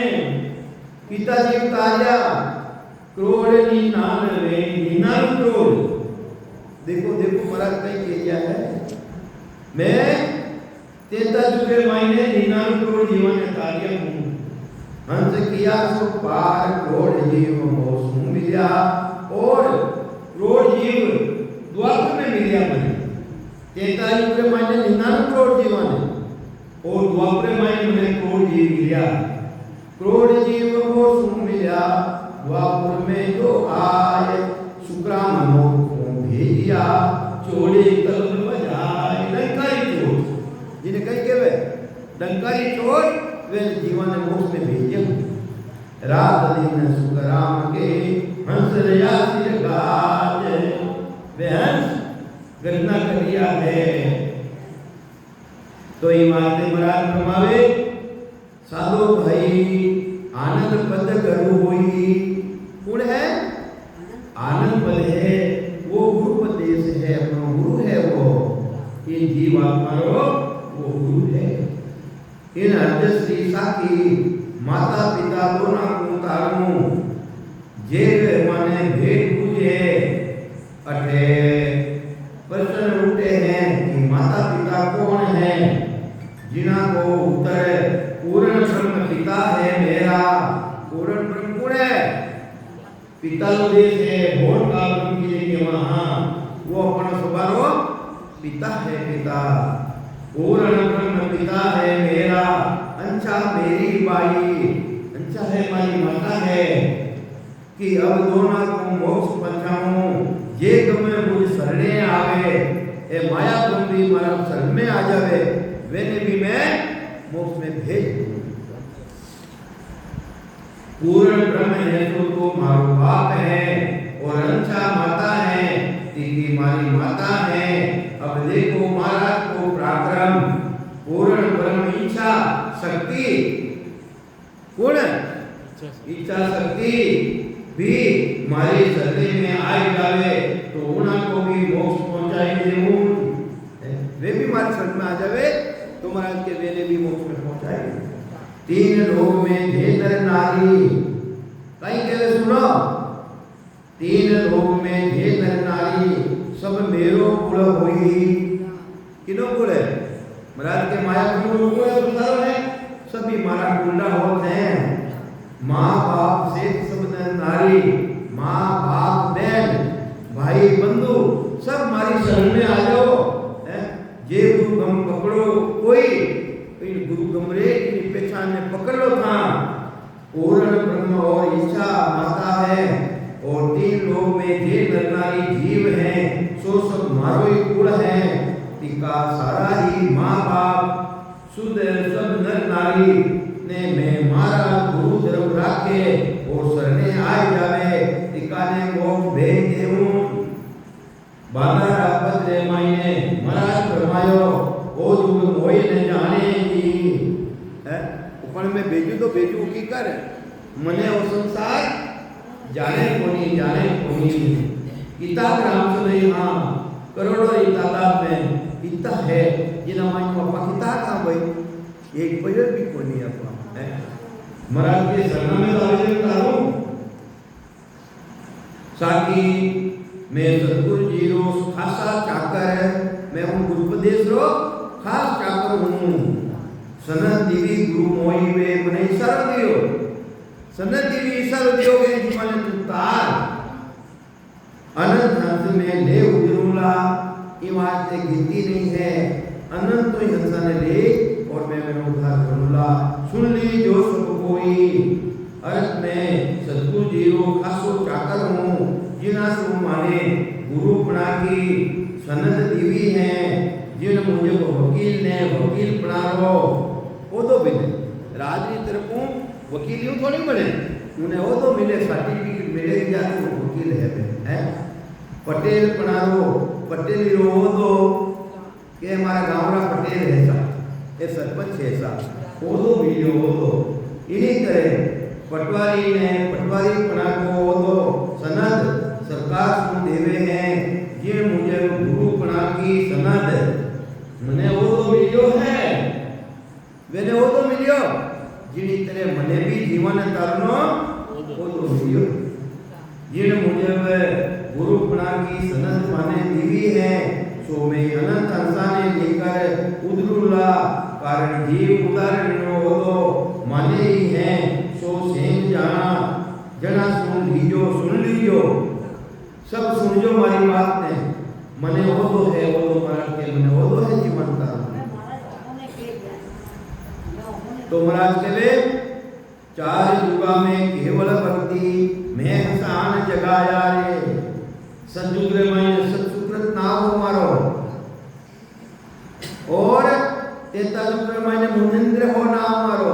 पिताजी उतारिया करोड़ निन्यानवे करोड़ देखो देखो महाराज कहीं कह दिया है मैं तेता जुगे मायने 99 करोड़ जीवन ने तारिया हूँ हंस किया सो पार करोड़ जीव मोसू मिला और करोड़ जीव द्वापर में मिलिया बने तेता जुगे मायने 99 करोड़ जीवन और द्वापर मायने मैंने करोड़ जीव मिलिया करोड़ जीव मोसू मिला द्वापर में जो आए सुखराम मोह को भेजिया चोड़े तलब बजाए डंकारी चोट जिन्हें कहीं कहवे डंकारी चोट वे जीवन मोक्ष में भेजिया रात दिन सुखराम के हंस रया सिर गाज वे हंस गर्जना करिया है तो ये माते महाराज फरमावे साधो भाई आनंद पद करू होई कौन है आनंद पद है वो गुरु उपदेश है अपना गुरु है वो ये जीवात्मा वो गुरु है इन अर्ज श्री साकी माता पिता दोनों को तारू जे माने भेद पूजे अठे प्रश्न उठे हैं कि माता पिता कौन है जिना को उत्तर पूर्ण ब्रह्म पिता है मेरा पूर्ण ब्रह्म कौन है पिता देश है भोर का ब्रह्म के वहां वो अपना स्वभाव पिता है पिता पूर्ण ब्रह्म पिता है मेरा अंचा मेरी बाई अंचा है मारी माता है कि अब दोनों को मोक्ष पहुंचाऊं जे तुम्हें मुझ शरणे आवे ए माया तुम भी मारा शरण में आ जावे वेने भी मैं मोक्ष में भेज दूं पूर्ण ब्रह्म है तो मारो बाप है और अंचा माता है तीसरी मारी माता है अब देखो महाराज को पराक्रम पूर्ण ब्रह्म इच्छा शक्ति पूर्ण इच्छा शक्ति भी हमारे शरीर में आ जावे तो उनको भी मोक्ष पहुंचाई देऊं वे भी हमारे शरीर में आ जावे तो महाराज के वेले भी मोक्ष में पहुंचाए तीन लोग में भेदर नारी कहीं कहते सुनो तीन लोग में भेदर नारी सब मेरो कुल होई किनो कुल है महाराज के माया कुल प्रसार है सभी मारा कुंडा होते हैं माँ बाप से सब नारी माँ बाप बहन भाई बंधु सब हमारी शरण में आ जाओ जे गुरु गम पकड़ो कोई इन गुरु गमरे की पहचान में पकड़ लो था पूर्ण ब्रह्म और इच्छा माता है और तीन लोग में जे नर नारी जीव हैं सो सब मारो ही कुल है टिका सारा ही माँ बाप शुद्ध सब नर नारी ने मैं मारा गुरु धर्म राखे और शरणे आए जावे टिका ने मोक्ष भेज देऊं बाला पत्रे मायने महाराज फरमायो ओ जुग मोई ने जाने जी है ऊपर में भेजू तो भेजू की कर मने वो संसार जाने कोनी किताब राम सुनई हां करोड़ों ही तादाद में इतना है जिन हमारे पापा किताब कहां भाई एक बजट भी कोनी अपना है महाराज के शरण में आवेदन करूं साकी मैं सतगुरु जी रो खासा चाकर मैं हूं गुरुपदेश रो खास चाकर हूं सनत देवी गुरु मोई वे मने सर दियो सनत देवी सर दियो के जीवन तुतार अनंत हंस में ले उजरूला ये बात से गिनती नहीं है अनंत तो हंसा ने ले और मैं मेरा उद्धार करूंगा सुन ली जो सब कोई अर्थ में सतगुरु जी रो खासो चाकर हूं जिना से माने गुरु बना की सनत देवी हैं जिन मुझे को वकील ने वकील बना रो वो तो मिले राजनीति तरफ वकील यूं थोड़ी बने उन्हें वो तो मिले सर्टिफिकेट मिले जाते वो वकील है पटेल बना रो पटेल रो तो के हमारा गांव का पटेल है सा ये सरपंच है सा वो तो मिले वो तो इन्हीं तरह पटवारी ने पटवारी बना को वो तो सनद सरकार सुन देवे हैं ये मुझे गुरु बना की सनद मने वो तो मिलियो है वेने वो तो मिलियो जिनी तरह मने भी जीवन तरनो वो तो मिलियो जिन मुझे गुरु बना की सनद माने देवी है सो मैं अनंत हंसा ने लेकर उदरुला कारण जीव उदाहरण हो तो माने ही है सो सेन जाना जना सुन लीजो सब सुन जो हमारी बात ने मने वो तो है वो तो महाराज के मने वो तो है जीवन का तो महाराज के लिए चार युगा में केवल भक्ति मैं हसान जगाया रे सदुग्र में सत्सुकृत ना हो मारो और तेतालुग्र में मुनिंद्र हो ना मारो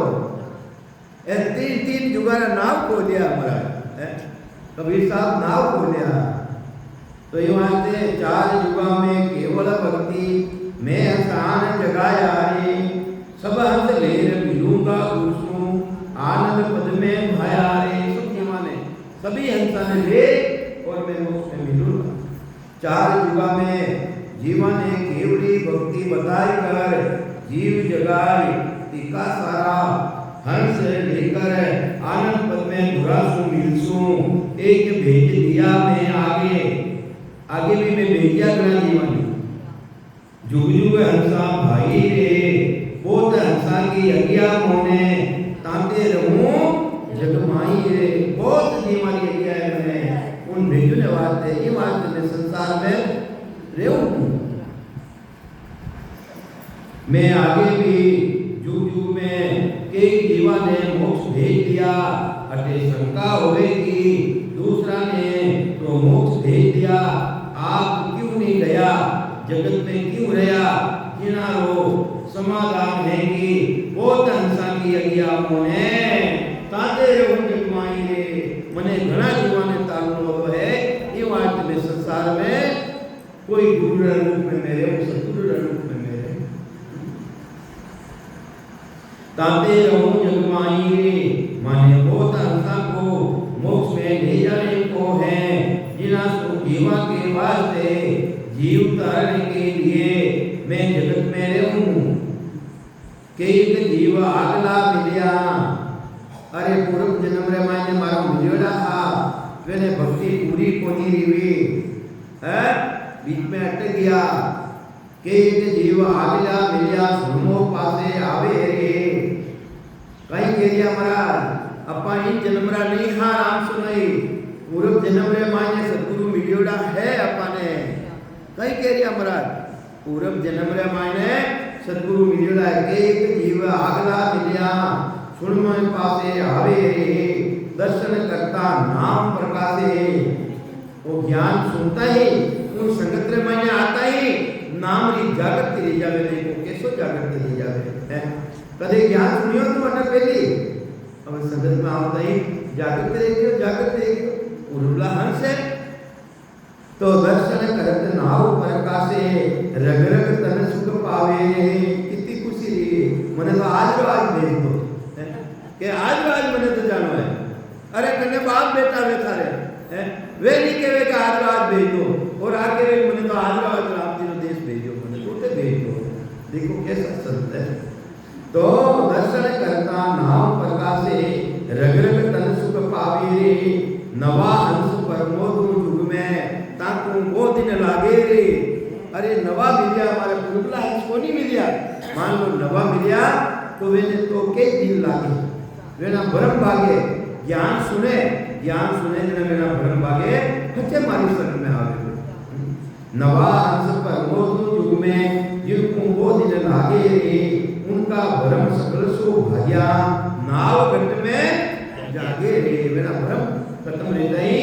ए तीन युगा नाम को दिया महाराज कबीर साहब नाव को लिया तो ये वास्ते चार युगा में केवल भक्ति मैं हसान जगाया रे सब हंस लेर मिलूंगा उसू आनंद पद में भाया रे सब माने सभी हंसा ने ले और मैं उसमें मिलूंगा चार युगा में जीवन ने केवली भक्ति बताई कर जीव जगाई टिका सारा हंस लेकर आनंद पद में धुरासु मिलसू एक भेज दिया मैं आगे भी मैं भेजिया करा जीवन जुग जुग हंसा भाई रे बहुत हंसा की अज्ञा मोने तांते रहूं जगमाई रे बहुत जीवन की अज्ञा है मैंने उन भेजने वाले ये बात में संसार में रहूं मैं आगे भी जुग जुग में कई जीवा ने मोक्ष भेज दिया अटे शंका होगी दूसरा ने तो मोक्ष भेज दिया आप क्यों नहीं गया जगत में क्यों रहा किनारो समाधान है कि बहुत हंसा की अज्ञा मोने ताते रहूं जगमाई रे मने घना जीवाने तालनो है ये बात में संसार में कोई गुरु रूप में मेरे सतगुरु रूप में मेरे ताते रहूं जगमाई रे माने बहुत हंसा को मोक्ष में ले जाने को है जिना सो जीवा के वास्ते जीव तारने के लिए मैं जगत में रहूं कई जीव आगला मिलिया अरे पूर्व जन्म रे माने मारा मिलियोड़ा हा वेने भक्ति पूरी कोनी रीवी है बीच में अटक गया के जीव आगला मिलिया सुनो पासे आवे रे कई केरिया महाराज अपा इन जन्मरा नहीं हाँ राम सुनाई पूर्व जन्म रे माने सतगुरु मिलियोड़ा है अपा ने कई केरिया महाराज पूर्व जन्म रे माने सतगुरु मिलियोड़ा है के जीव आगला मिलिया सुनो पासे आवे रे दर्शन करता नाम प्रकाशे वो ज्ञान सुनता ही उन संगत रे माने आता ही नाम री जागृत री जावे देखो कैसो जागृत री जावे है कदे ज्ञान सुनियो तो अटा पहली अब संगत में आवता ही जागृत देखियो उर्ला हंस है तो दर्शन करत नाव प्रकाशे रग रग तन सुख पावे कितनी खुशी री मने तो आज भेज दो के आज मने तो जानो है अरे कने बाप बेटा वे थारे हैं वे नहीं कहे कि आज भेज दो और आके वे मने तो आज राम जी नो देश भेजो मने तो भेज दो देखो कैसा संत है तो दर्शन करता नाम प्रकाशे रग रग तन सुख पावे रे नवा हंस परमोद युग में ताकू वो दिन लागे रे अरे नवा मिलिया हमारे पुरबला हंस को नहीं मिलिया मान लो नवा मिलिया तो वेने तो के दिन लागे वेना भरम भागे ज्ञान सुने जने मेरा भरम भागे हचे मारी शरण में आवे नवा हंस परमोद युग में जिनको वो दिन लागे रे उनका भरम सकल सो भाग्या नाव घट में जागे रे मेरा भरम खत्म रह गई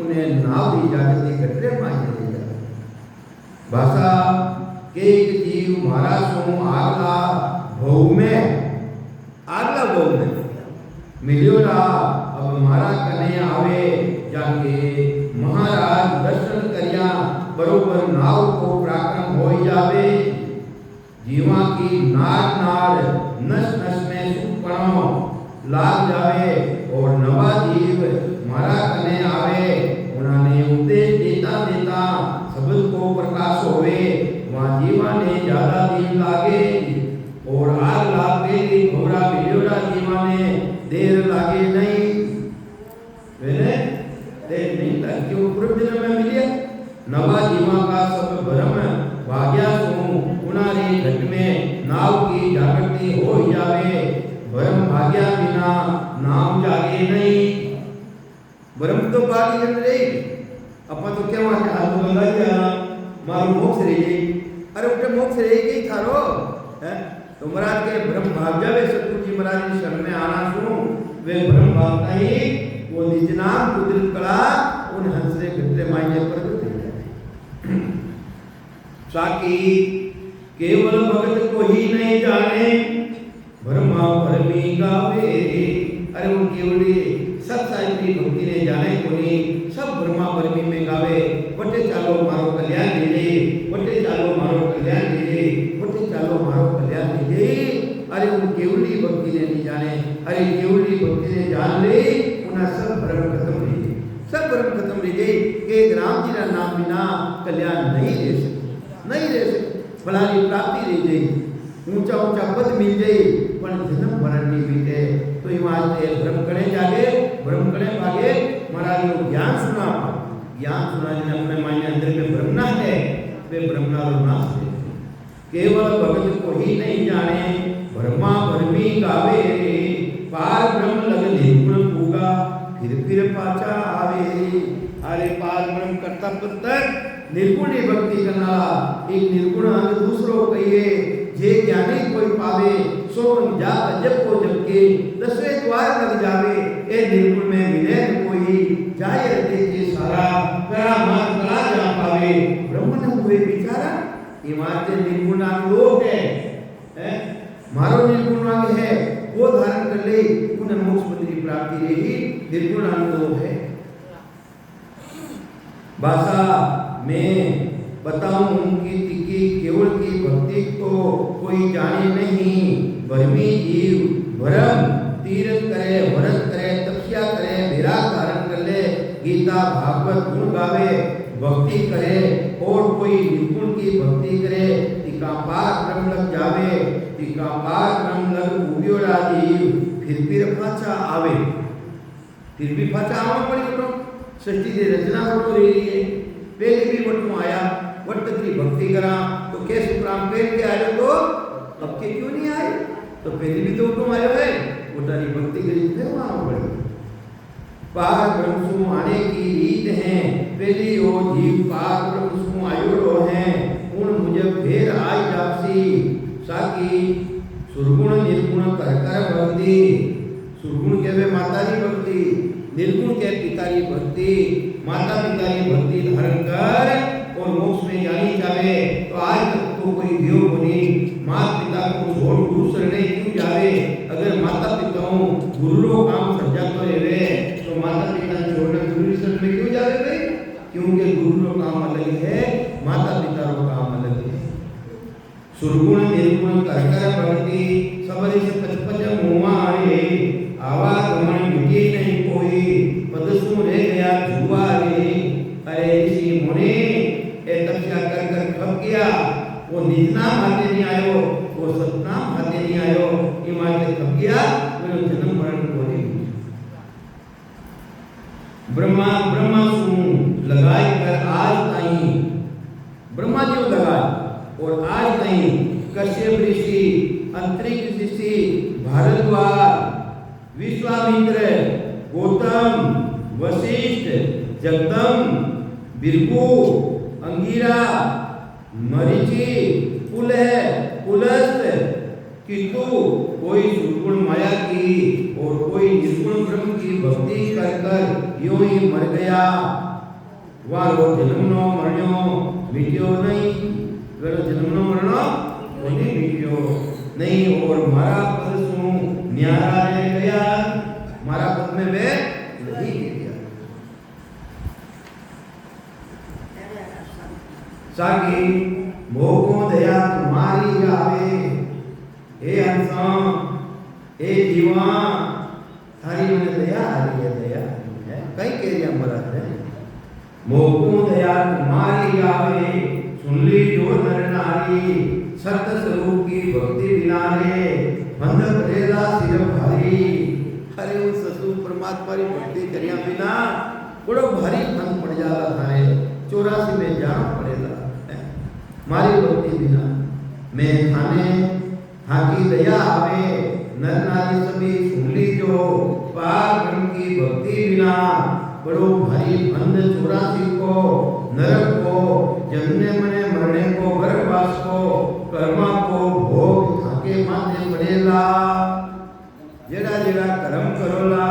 उन्हें नाव दी जागती घट रे माई ले जा भाषा के जीव मारा सो आगला भव में मिलियो ना अब मारा कने आवे जाके महाराज दर्शन करिया बरोबर नाव को पराक्रम हो जावे जीवा की नाड़ नस नस में सुखपणो लाग जावे और नवा जीव मारा कने आवे उन्होंने उपदेश देता सबद को प्रकाश होवे वहाँ जीवा ने ज्यादा दिन लागे और आग लागे घोड़ा मिलियोड़ा जीवा ने देर लागे नहीं वेने देर नहीं था क्यों पूर्व दिन में मिलिया नवा जीवा का सब भरम भाग्या सो उनारी घट में नाव की जागृति हो जावे भरम भाग्या बिना नाम जागे नहीं भरम तो बाकी जन रे अपन तो क्या वहां हाथ में लगा दिया मारो मोक्ष रे अरे उठे मोक्ष रे गई थारो है तो महाराज के भ्रम भाग जावे सतगुरु जी महाराज की शरण में आना सुनो वे भ्रम भागता ही वो निज नाम कुदरत कला उन हंसरे घटरे मायने पर साकी केवल भगत को ही नहीं जाने भरमा भरमी गावे अरे वो केवल सब साहित्य भक्ति ने जाने को नहीं सब भरमा भरमी में गावे बटे चालो मारो कल्याण लीजे बटे चालो मारो कल्याण लीजे बटे चालो मारो कल्याण लीजे अरे वो केवली भक्ति ने नहीं जाने अरे केवली भक्ति ने जान ले उन्हें सब भ्रम खत्म लीजे सब भ्रम खत्म लीजे कि राम जी का नाम बिना कल्याण नहीं ले सकते फलानी प्राप्ति ले जाए ऊंचा ऊंचा पद मिल जाए पर जन्म मरण नहीं बीते तो ये वास्ते भ्रम करे जागे भ्रम करे भागे महाराज लोग ज्ञान सुना जिन्हें अपने मायने अंदर में भ्रम ना है वे भ्रमना लो नाश है केवल भगत को ही नहीं जाने भ्रमा भरमी गावे पार ब्रह्म लग निर्गुण पूगा फिर पाचा आवे अरे पार ब्रह्म करता पुत्र निर्गुण भक्ति करना एक निर्गुण अंग दूसरो कहिए जे ज्ञानी कोई पावे सो जाप जब को जब के 10वें द्वार लग जावे ए निर्गुण में विनय कोई जाय देखे सारा करा मात कला जा पावे ब्रह्म न हुए विचारा ये माते निर्गुण अंग लोग है मारो निर्गुण अंग है वो धारण कर ले उन्हें मोक्ष पद की प्राप्ति रही निर्गुण अंग लोग है भाषा में बताऊं उनकी तिकी केवल की भक्ति को कोई जाने नहीं भरमी जीव भरम तीर्थ करे व्रत करे तपस्या करे विराग धारण कर ले गीता भागवत गुण गावे भक्ति करे और कोई निर्गुण की भक्ति करे तिका पार क्रम लग जावे तिका पार क्रम लग उबियोड़ा जीव फिर पाछा आवे फिर भी पाछा आवा पड़ी तो सृष्टि की रचना हो रही है पहले भी बटू आया वट तेरी भक्ति करा तो के सुखराम पेन के आयो तो अब के क्यों नहीं आए तो पहले भी तो तुम आयो है वो तारी भक्ति करी फिर मानो पड़े पार ब्रह्म सु आने की रीत है पहली ओ जीव पार ब्रह्म सु आयोड़ो है उन मुझे फिर आई जापसी साकी सुरगुण निर्गुण कर कर भक्ति सुरगुण के वे माता की भक्ति निर्गुण के पिता की भक्ति माता पिता की भक्ति धारण कर और मोक्ष में जानी चाहे तो आज तक तो कोई वियोग नहीं माता पिता को छोड़ गुरु शरणे क्यों जावे अगर माता पिताओं गुरु काम समझा तो रहे तो माता पिता छोड़ना गुरु शरण में क्यों जावे भाई क्योंकि गुरु काम अलग है माता पिता का काम अलग है सुरगुण निर्गुण कर कर भक्ति सबरी से पचपच मुआरे आवाज मन मिटे नहीं कोई पदसु रह गया जुआ रे अरे ऋषि मुनि ए तपस्या कर कर खप गया वो निजना माते नहीं आयो वो सतना माते नहीं आयो ये माते खप गया वो जन्म मरण को नहीं ब्रह्मा ब्रह्मा सु लगाई कर आज ताई ब्रह्मा जी लगाए और आज ताई कश्यप ऋषि अंतरिक्ष ऋषि भारद्वाज विश्वामित्र गौतम वशिष्ठ जगदम बिरकू अंगिरा मरीचि पुलह पुलस्त किंतु कोई सुरगुण माया की और कोई निर्गुण ब्रह्म की भक्ति कर कर यूं ही मर गया वह जन्मनो मरणो मिट्यो नहीं वेलो जन्मनो मरणो नहीं मिट्यो नहीं और मारा पद सु न्यारा रह गया मारा पद में वे नहीं गया साकी भोगो दया तुम्हारी आवे हे हंसा हे जीवा थारी मन दया आ रही है दया है कई केरिया मरत है भोगो दया तुम्हारी आवे सुन ली जो नर नारी सत्य स्वरूप की भक्ति बिना रे बंध पड़ेगा सिर भारी अरे उस ससुर परमात्मा की भक्ति करिया बिना बड़ो भारी बंध पड़ जाता थारे 84 में जाना पड़ेगा मारी भक्ति बिना मैं थाने हाकी दया आवे नर नारी सभी सुन ली जो पार ब्रह्म की भक्ति बिना बड़ो भारी बंध 84 को नरक को जन्मने मने मरने को गर्भवास को कर्मा को भोग थाके माथे पड़ेगा जेड़ा जेड़ा कर्म करोला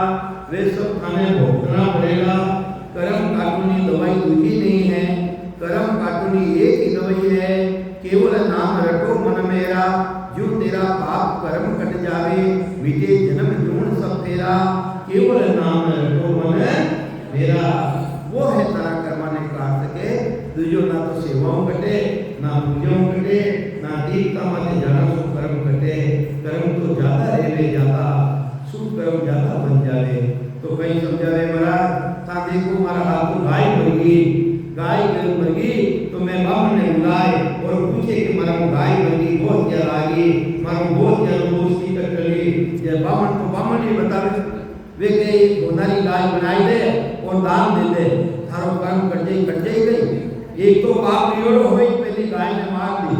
वे सब थाने भोगना पड़ेगा कर्म काटूनी दवाई दूसरी नहीं है कर्म काटूनी एक ही दवाई है केवल नाम रटो मन मेरा जो तेरा पाप कर्म कट जावे मिटे जन्म जून सब तेरा केवल नाम रटो मन मेरा वो है तारा कर्मा ने काट सके तुझो ना तो सेवाओं कटे ना पूजाओं कटे ना दीपता माते जाना सुख कर्म कटे कर्म तो ज्यादा रेवे ज्यादा सुख कर्म ज्यादा बन जावे तो कहीं समझावे महाराज था देखो मारा हाथ गाय मर गई तो मैं बामन ने बुलाए और पूछे कि मारा गाय मर गई बहुत क्या लागी मारा बहुत क्या दोस्ती कर ली ये बामन तो बामन ही बतावे वे के एक होनारी गाय बनाई दे और दान दे दे थारो कर्म कट जाई गई एक तो पाप नियोड़ होई पहली गाय ने मार दी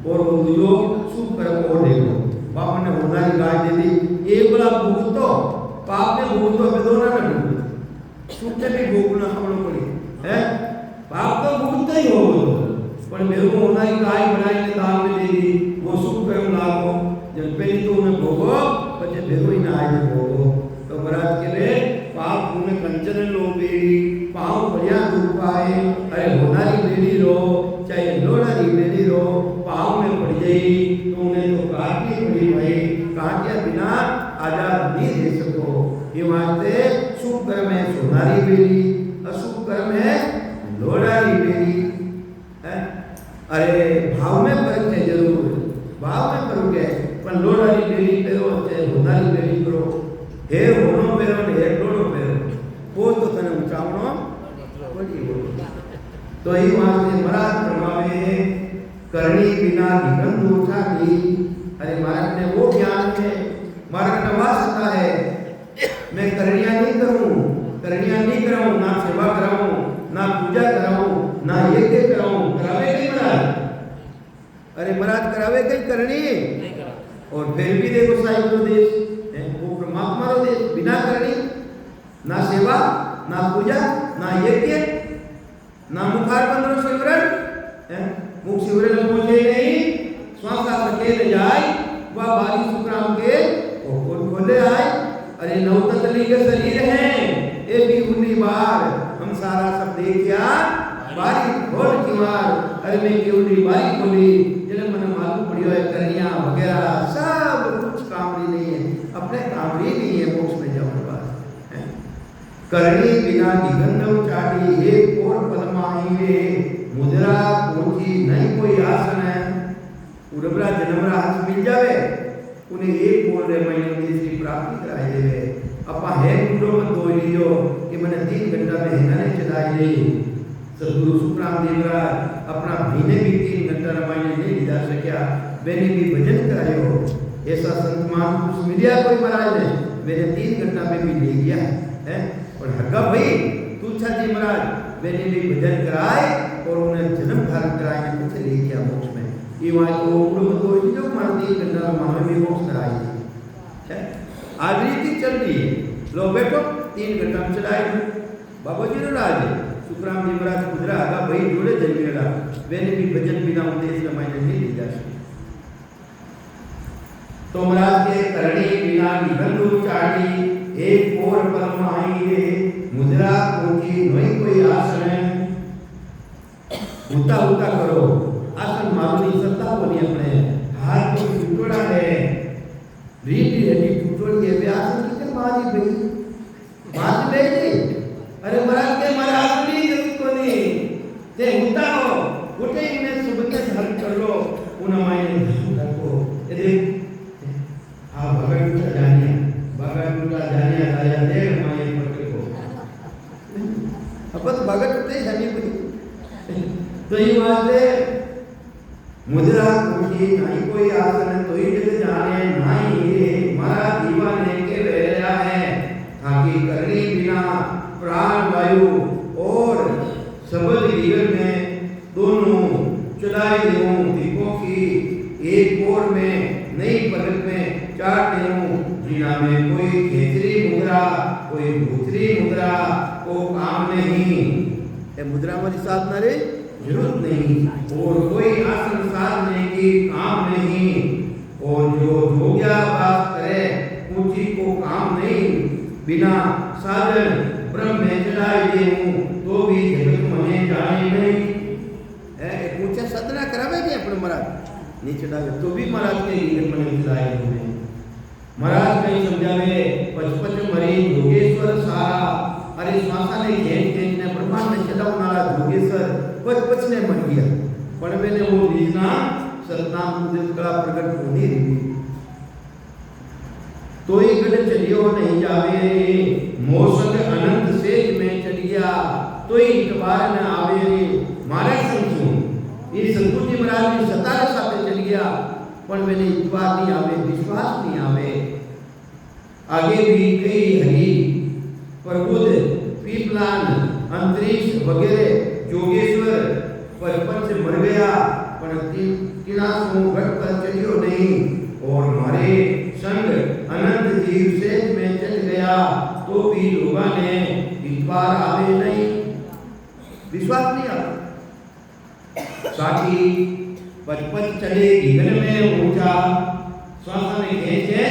और वो दूसरो शुभ कर्म और देखो बामन ने होनारी गाय दे दी एक बड़ा भूत तो पाप ने भूत तो बेदोना कर दी शुभ ने भी भोगना हम लोग को है पाप तो भूत ही हो पर मेरे को होनारी गाय बनाई ने दान में दे दी वो शुभ कर्म लागो जब पहली तो उन्हें भोगो बच्चे भेगो ही ना आए भोगो तो महाराज के लिए पाप पुण्य कंचन लो बेड़ी पाँव बढ़िया दूर पाए अरे होनारी बेड़ी लो चाहे लोनारी बेड़ी लो पाँव में पड़ जाई तो उन्हें तो काटनी पड़ी भाई काटिया बिना आजाद नहीं दे सको ये वास्ते शुभ कर्म है सोनारी बेड़ी अशुभ कर्म है लोनारी बेड़ी है अरे भाव में फर्क है जरूर भाव में फर्क है पर लोनारी बेड़ी करो चाहे होनारी बेड़ी करो हे होनो पेरो हे लोनो पेरो वो तो तने ऊंचावनो पड़ी हो तो ही वास्ते महाराज प्रभावे करनी बिना निगंध उठा दी अरे महाराज ने वो ज्ञान है महाराज ने वास्ता है मैं करनिया नहीं कराऊं ना सेवा कराऊं ना पूजा कराऊं ना यज्ञ कराऊं करावे और फिर भी देखो साहिब रो देश वो परमात्मा रो देश, बिना करनी ना सेवा ना पूजा ना यज्ञ ना मुखारबंद रो शिवरण, मुख शिवरण पहुंचे नहीं, श्वास का सकेले जाए वह बारी सुखराम के वो खोले आए। अरे नवतली के शरीर हैं ये भी उन्हीं बार हम सारा सब देखिया बारी खोल की मार। अरे मैं केवली बारी खोली जिन्हें मन मालूम पड़ी है करिया वगैरह सब कुछ कामरी नहीं है, अपने कामरी नहीं है मोक्ष में जाने वाला। करनी बिना निगंधम चाटी एक और पदमाही मुद्रा पहुंची नहीं कोई आसन है। उड़बरा जन्मरा हाथ मिल जावे उन्हें एक बोल रहे महीने तीसरी प्राप्ति कराई देवे। अपा है गुडो मत दो लियो कि मैंने 3 घंटा में हिंगाने चलाई ली। सदगुरु सुखराम देवराज अपना महीने भी 3 घंटा रामायण नहीं लिदा सकिया, मैंने भी भजन करायो। ऐसा संत महापुरुष मिलिया कोई महाराज ने मेरे 3 घंटा में भी ले गया है। और हगा भाई तुलसा जी महाराज मैंने भी भजन कराए और उन्हें जन्म धारण कराए कुछ ले गया मोक्ष में। ये वहाँ तो उड़ो तो जो मानती है गंगा मामे में मोक्ष कराई है। आज रीति चल रही है, लो बैठो 3 घंटा में चलाए बाबा जी राज सुखराम जी महाराज गुजरा आगा भाई जोड़े जन्मेगा मैंने भी भजन बिना उद्देश्य रामायण नहीं ली जा सकती। तो महाराज के करणी बिना निबंधु चाटी एक और परमाई मुद्रा कोठी नहीं कोई आसन है। उता उता करो आसन मालूम सत्ता बोली अपने हाथ को टुकड़ा है रीति है टुकड़ी है आसन की मारी भाई बात ले जी। अरे महाराज के महाराज नहीं जरूरत को नहीं ते उता हो उठे इन्हें सुबह के धर्म कर लो उन मायने को ये हाँ भगवान का जानिया लाया दे माये पटे को अपन भगत उठे जानी कोई तो ये बात है मुद्रा कोठी नहीं कोई आसन तो ही जग जाने नहीं मारा दीवाने के वेला है ताकि करनी बिना प्राण वायु और सबद जीवन में दोनों चलाए देऊं दीपों की एक ओर में नई पलक में चाट देऊं जीना में कोई खेतरी मुद्रा कोई भूतरी मुद्रा को काम नहीं। ये मुद्रा वाली साधना रे जरूरत नहीं और कोई आसन साधने की काम नहीं और जो जोग्या बात करे ऊंची को काम नहीं बिना साधन ब्रह्म में चलाए देऊं तो भी जगत मने जाए नहीं। ऊंचा साधना करावे नहीं अपने महाराज नहीं चढ़ावे तो भी महाराज के जगत मने चलाए हुए महाराज कहीं समझावे पचपच मरी योगेश्वर सारा। अरे श्वासा ने खेच ने ब्रह्मांड में चलावनारा योगेश्वर पच ने मर गया पण मैंने वो रीजना सतनाम उदित कला प्रकट होनी रही तो ही गढ़ चलियो नहीं जावे मोसक अनंत सेज में चल गया तो ही इतबार न आवे रे मारे समझू। ये सतगुरु जी महाराज की सतारे साथे चल गया पण मैंने इतबार नहीं आवे विश्वास नहीं आवे। आगे भी कई हरी प्रबुद्ध पीपलान अंतरिक्ष वगैरह जोगेश्वर परपंच से मर गया पर किना सो घट कर चलियो नहीं और हमारे संग अनंत जीव सेज में चल गया तो भी लोगों ने इस बार आवे नहीं विश्वास नहीं आता। साथी पचपच चले गगन में ऊंचा श्वास में खेचे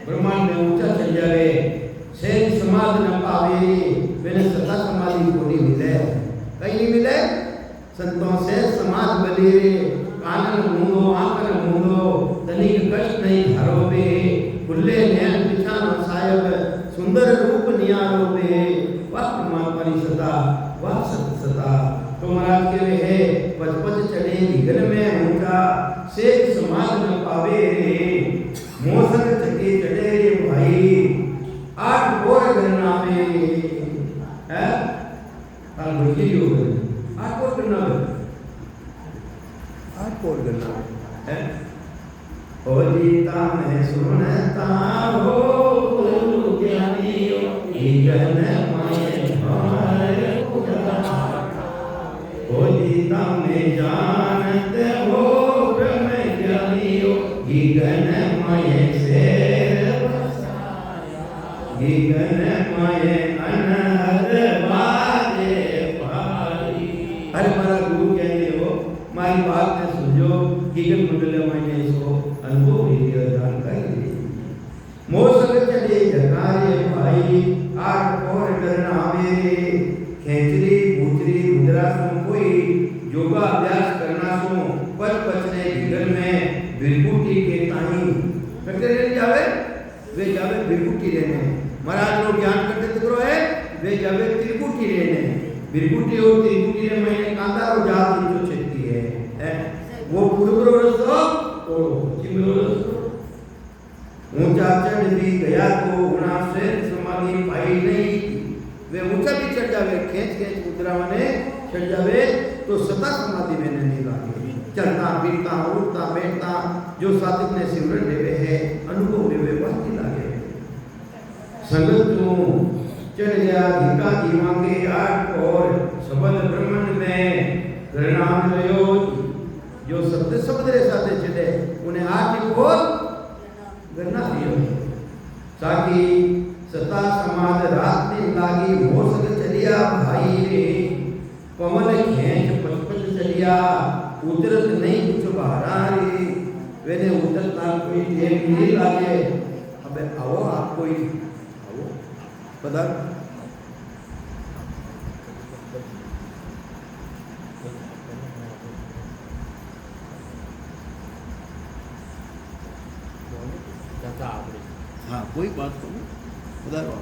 ब्रह्मांड में ऊंचा चल जावे सेज समाध न पावे मैंने सदा समाधि को नहीं मिले कहीं नहीं मिले संतों से समाज बले कानन मूंदो आंकन मूंदो तनिक कष्ट नहीं धारो बे खुले नैन पिछानो सायब सुंदर रूप नियारो बे वाह परमात्मा सदा वाह सत सदा। तो महाराज के वे है पचपच चढ़े गगन में ऊंचा से समाज न पावे रे मोसक चके चढ़े रे भाई 8 और गणना में है काल भूखी हो गए 8 और गणना है ओ जीता मैं सुनता हो ज्ञानियों गहन माय भार ओ जीता मैं जानते हो ब्रह्म ज्ञानियों गहन माये शेर गीगन माये अनहद बाजे पारी। अरे मारा गुरु कहते हो मारी बात ने सुनजो गीगन मंडल माये सो अनुभव जानकारी मोर संग चले जगारे भाई आठ और डरना आवे खेचरी भूचरी रुद्रासन कोई योगा अभ्यास करना सो पच पचने गीगन में बिरकुटी के ताई करते रहने जावे वे जावे बिरकुटी रहने महाराज लोग ज्ञान करते तो है वे जावे त्रिकुटी रहने बिरकुटी और त्रिकुटी रे मैंने कांदा और जात जो छेती है वो पुरगुरो रस्तो तो चिमरो रस्तो ऊंचा चढ़ भी गया तो गुणा से समाधि पाई नहीं वे ऊंचा भी चढ़ जावे खेच खेच मुद्रा में चढ़ जावे तो सता समाधि में नहीं लागे चलता फिरता उठता बैठता जो सात्विक ने सिमरन देवे है अनुभव देवे वही लागे संगत तू चढ़ गया धिका धीमा के आठ और शब्द ब्रह्मंड में परिणाम लियो जो शब्द शब्द रे साथे चले उन्हें आठ और गणना दियो साकी सता समाज रात दिन लागी हो सके चलिया भाई रे कमल खेच पचपच चलिया उतरत नहीं कुछ बाहरा रे वेने उतरता कोई टेम नहीं लागे अबे आओ आप कोई आओ पधार हाँ कोई बात नहीं पधारो